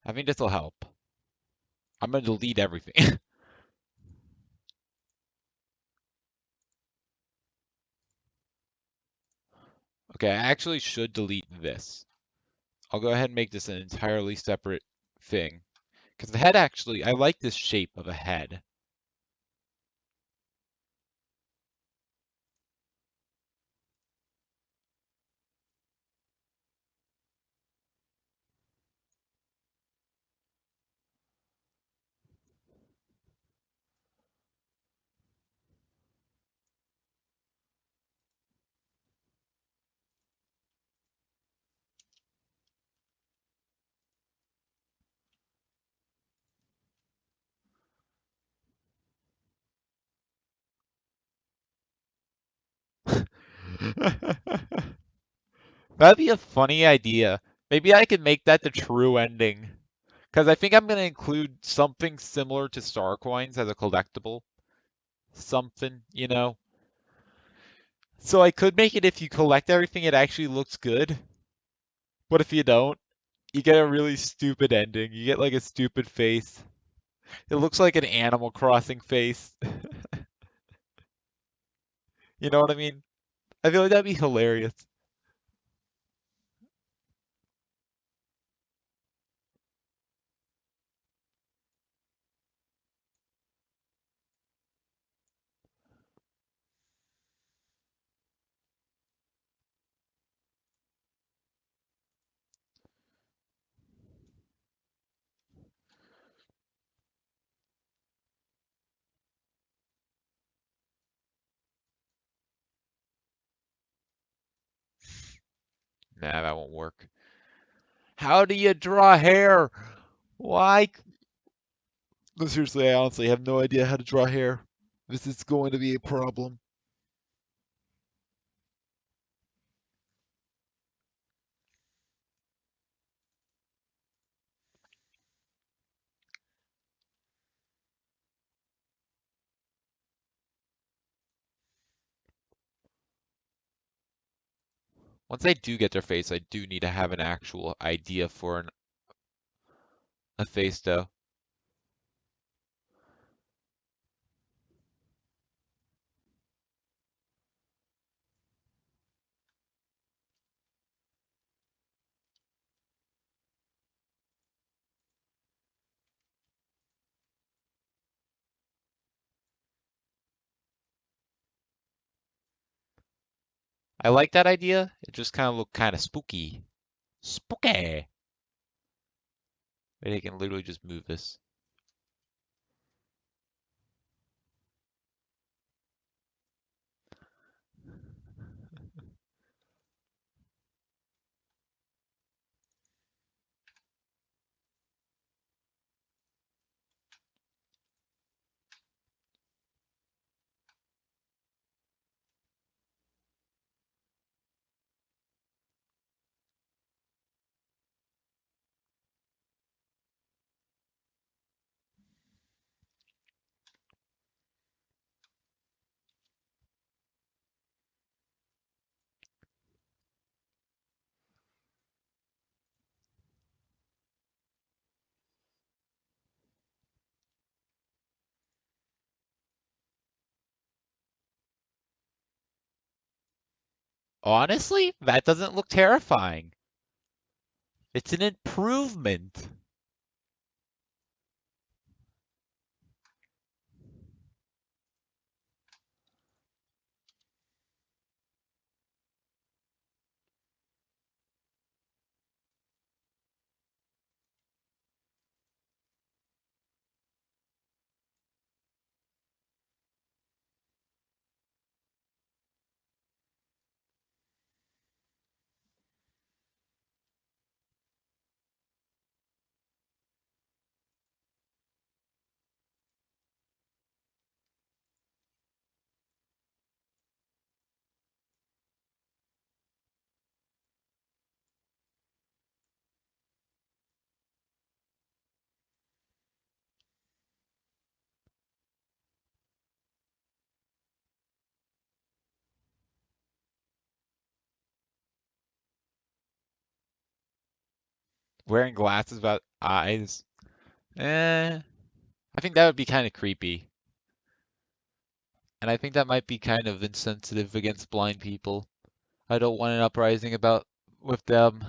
I think this will help. I'm gonna delete everything. Okay, I actually should delete this. I'll go ahead and make this an entirely separate thing. Because the head actually, I like this shape of a head. That'd be a funny idea. Maybe I could make that the true ending. Because I think I'm going to include something similar to star coins as a collectible. Something, you know. So I could make it if you collect everything, it actually looks good. But if you don't, you get a really stupid ending. You get like a stupid face. It looks like an Animal Crossing face. You know what I mean? I feel like that'd be hilarious. Nah, that won't work. How do you draw hair? Why? No, seriously, I honestly have no idea how to draw hair. This is going to be a problem. Once I do get their face, I do need to have an actual idea for a face, though. I like that idea. It just kind of looked kind of spooky. Spooky. Maybe I can literally just move this. Honestly, that doesn't look terrifying. It's an improvement. Wearing glasses without eyes. Eh, I think that would be kind of creepy. And I think that might be kind of insensitive against blind people. I don't want an uprising about with them.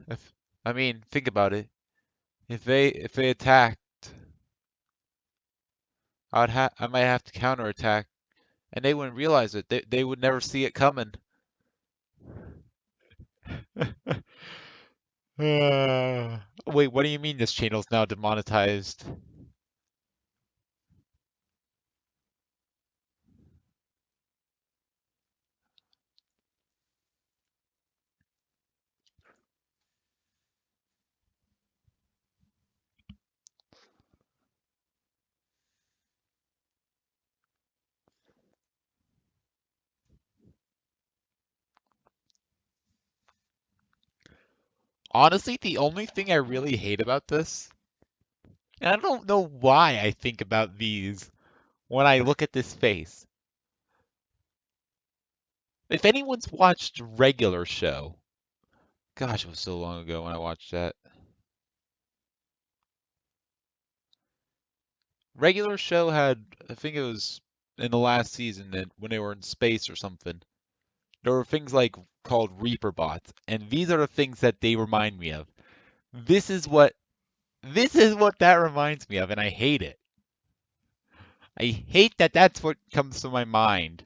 If I mean, think about it. If they attacked, I might have to counterattack, and they wouldn't realize it. They would never see it coming. Wait, what do you mean this channel's now demonetized? Honestly, the only thing I really hate about this, and I don't know why I think about these when I look at this face. If anyone's watched Regular Show, gosh, it was so long ago when I watched that. Regular Show had, I think it was in the last season that when they were in space or something, there were things like called Reaper bots, and these are the things that they remind me of. This is what this is what that reminds me of, and I hate it. I hate that that's what comes to my mind.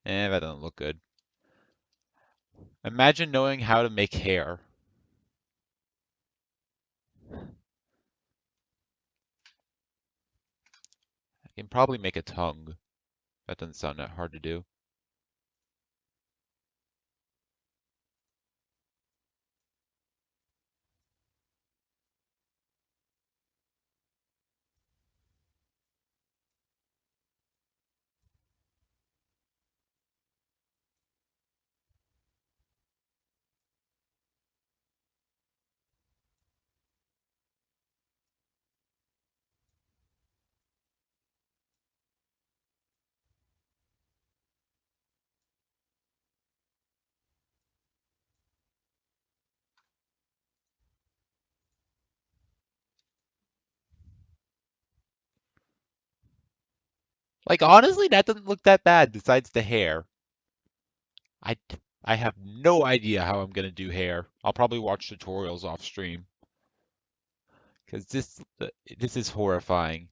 That doesn't look good. Imagine knowing how to make hair. I can probably make a tongue. That doesn't sound that hard to do. Like honestly, that doesn't look that bad besides the hair. I I have no idea how I'm gonna do hair. I'll probably watch tutorials off stream because this is horrifying.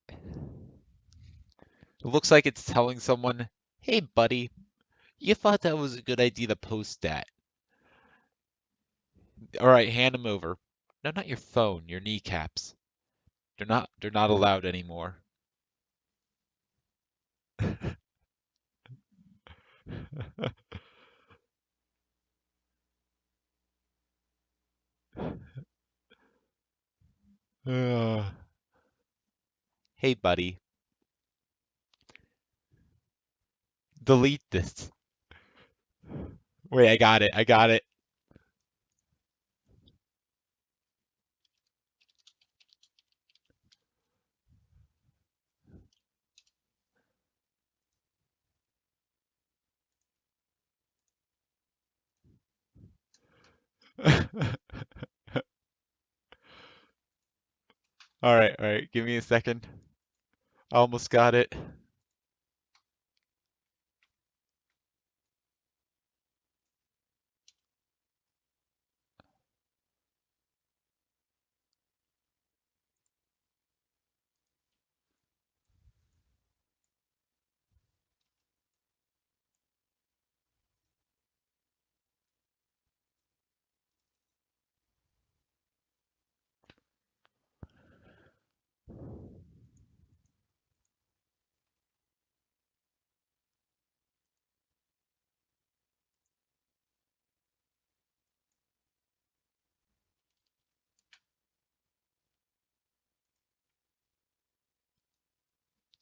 It looks like it's telling someone, "Hey, buddy, you thought that was a good idea to post that. All right, hand them over." No, not your phone, your kneecaps. They're not allowed anymore. Ugh. Hey, buddy, delete this. Wait, I got it. I got it. All right. Give me a second. I almost got it.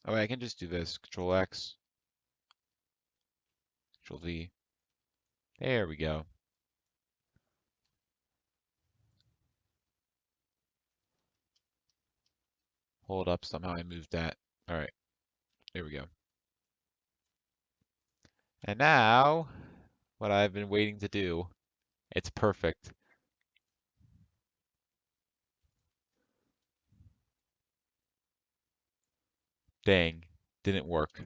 Oh, wait, I can just do this. Control X, Control V. There we go. Hold up. Somehow I moved that. All right. There we go. And now, what I've been waiting to do. It's perfect. Dang. Didn't work.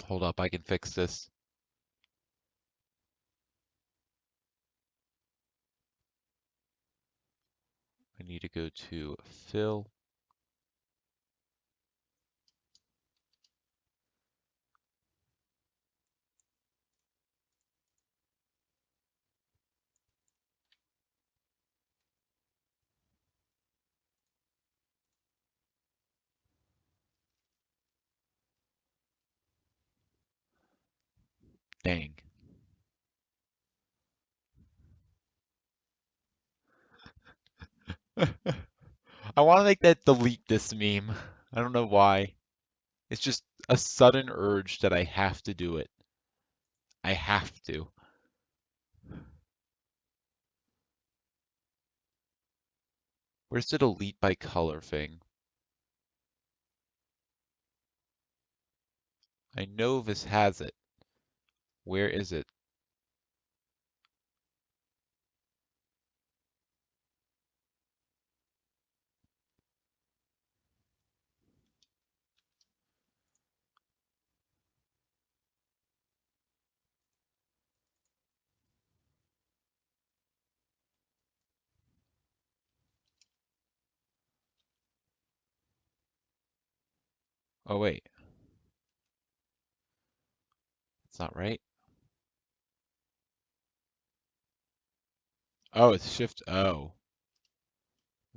Hold up. I can fix this. I need to go to fill. Dang. I want to make that delete this meme. I don't know why. It's just a sudden urge that I have to do it. I have to. Where's the delete by color thing? I know this has it. Where is it? Oh wait, it's not right. Oh, it's Shift O.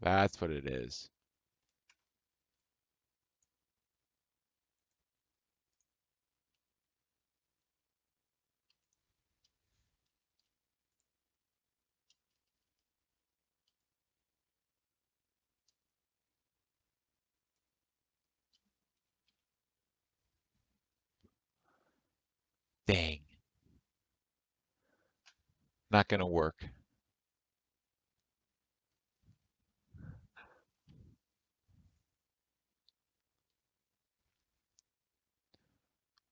That's what it is. Dang, not gonna work.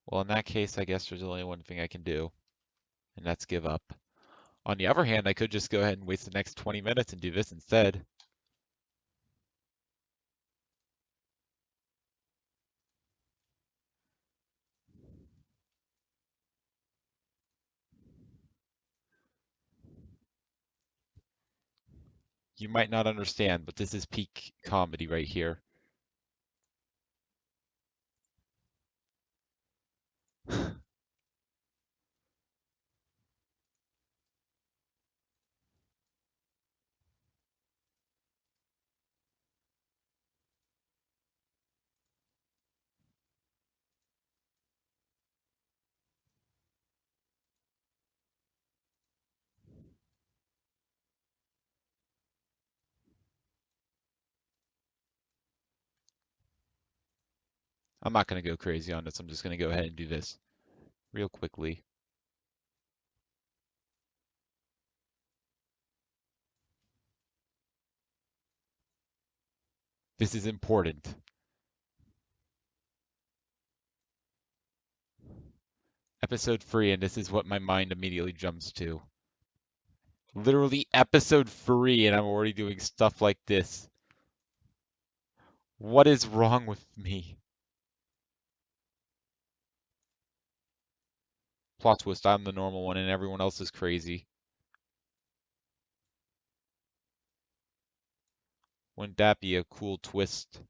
Well, in that case, I guess there's only one thing I can do, and that's give up. On the other hand, I could just go ahead and waste the next 20 minutes and do this instead. You might not understand, but this is peak comedy right here. I'm not going to go crazy on this. I'm just going to go ahead and do this real quickly. This is important. Episode 3, and this is what my mind immediately jumps to. Literally episode 3, and I'm already doing stuff like this. What is wrong with me? Plot twist, I'm the normal one and everyone else is crazy. Wouldn't that be a cool twist?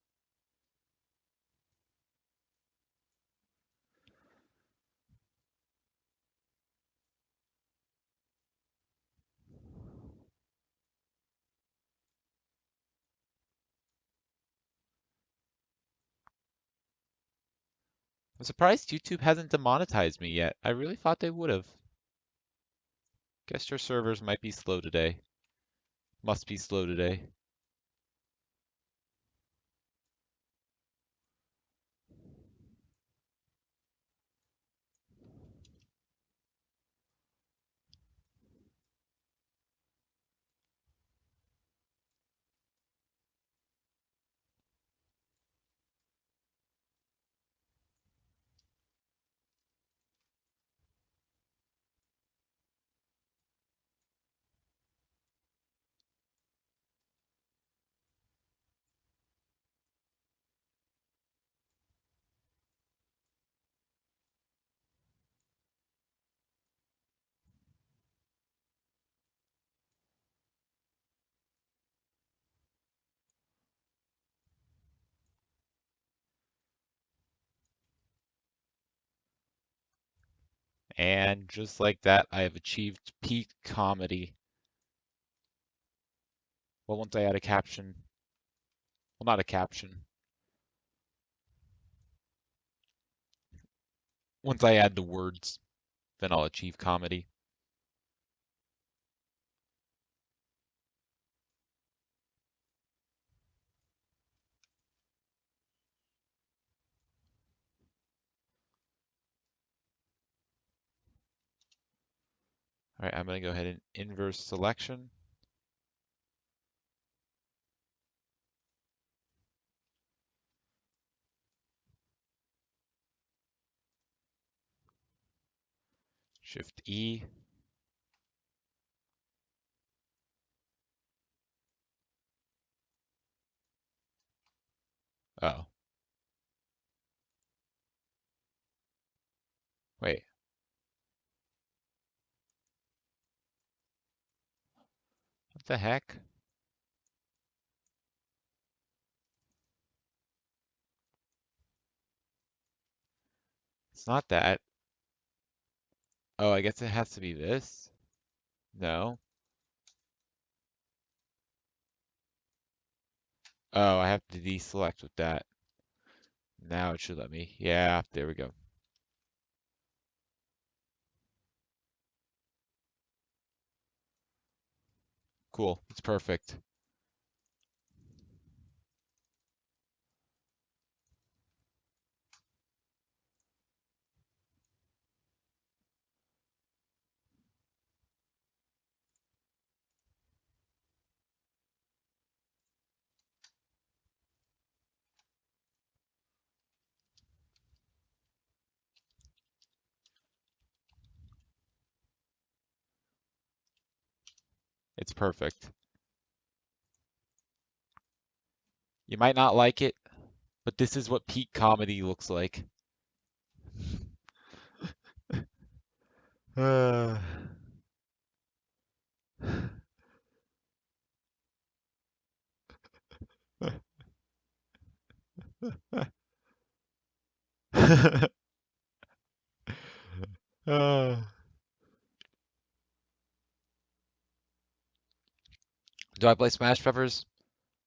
I'm surprised YouTube hasn't demonetized me yet. I really thought they would have. Guess your servers might be slow today. Must be slow today. And just like that, I have achieved peak comedy. Well, once I add a caption, well, not a caption. Once I add the words. then I'll achieve comedy. All right, I'm going to go ahead and inverse selection. Shift E. Oh, wait. What the heck? It's not that. Oh, I guess it has to be this? No. Oh, I have to deselect with that. Now it should let me. Yeah, there we go. Cool. It's perfect. It's perfect. You might not like it, but this is what peak comedy looks like. Uh. Uh. Do I play Smash Brothers?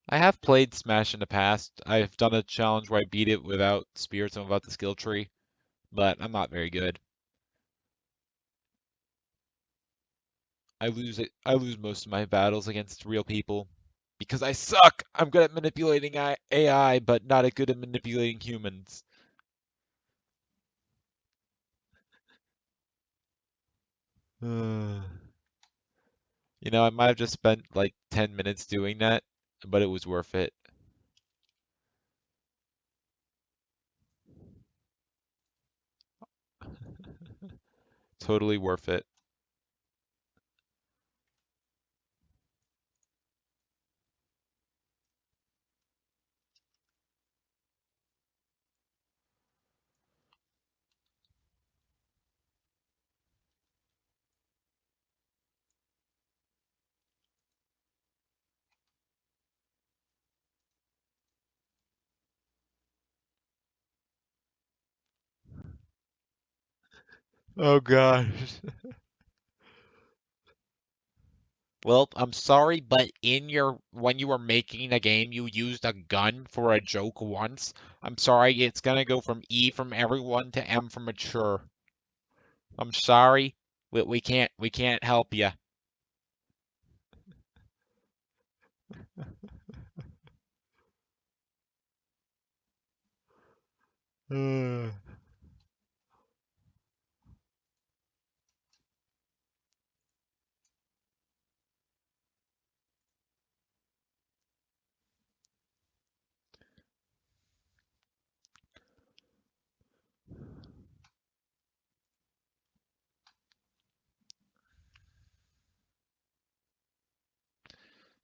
I have played Smash in the past. I've done a challenge where I beat it without spirits and without the skill tree, but I'm not very good. I lose it. I lose most of my battles against real people because I suck. I'm good at manipulating AI, but not good at manipulating humans. Uh, I might have just spent like 10 minutes doing that, but it was worth it. Totally worth it. Oh gosh. Well, I'm sorry, but when you were making the game, you used a gun for a joke once. I'm sorry, it's gonna go from E from everyone to M for mature. I'm sorry. We can't help you.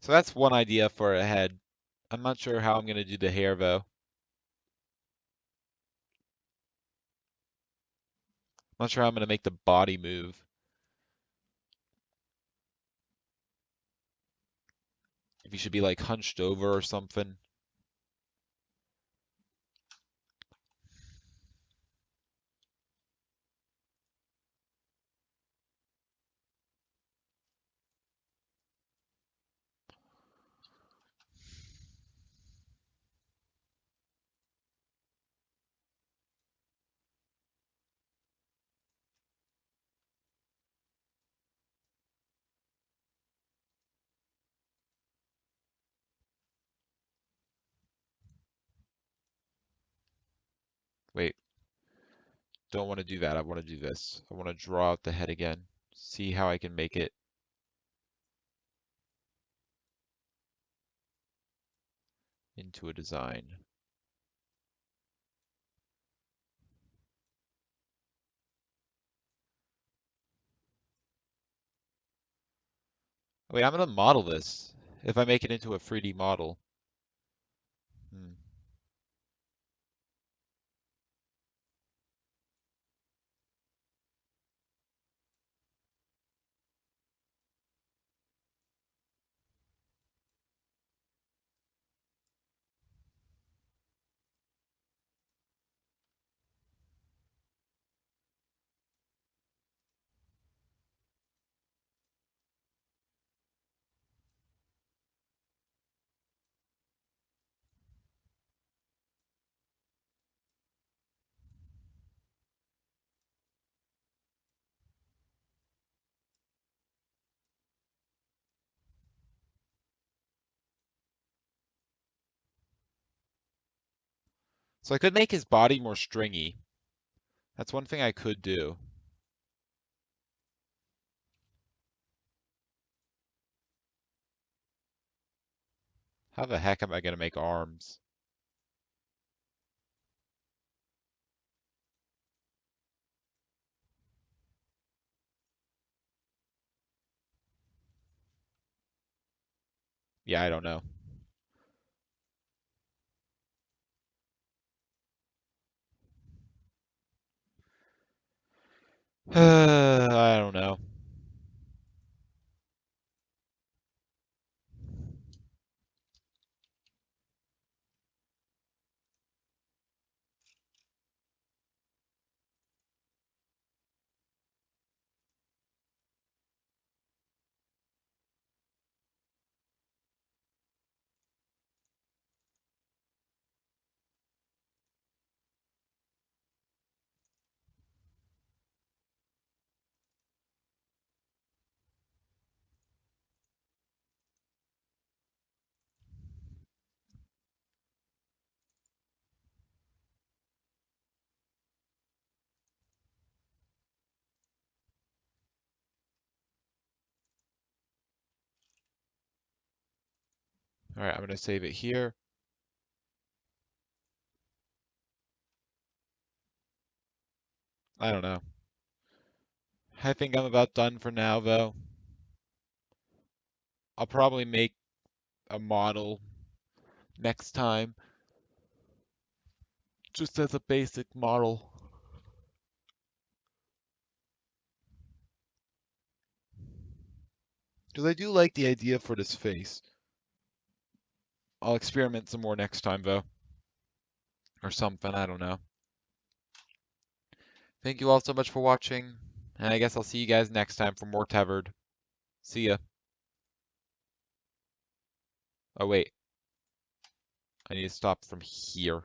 So that's one idea for a head. I'm not sure how I'm gonna do the hair though. I'm not sure how I'm gonna make the body move. If you should be like hunched over or something. don't want to do that. I want to do this. I want to draw out the head again. See how I can make it into a design. Wait, I'm gonna model this. If I make it into a 3D model. Hmm. So I could make his body more stringy. That's one thing I could do. How the heck am I gonna make arms? Yeah, I don't know. I don't know. All right, I'm gonna save it here. I don't know. I think I'm about done for now, though. I'll probably make a model next time, just as a basic model. Because I do like the idea for this face. I'll experiment some more next time, though. Or something, I don't know. Thank you all so much for watching, and I guess I'll see you guys next time for more Tethered. See ya. Oh wait, I need to stop from here.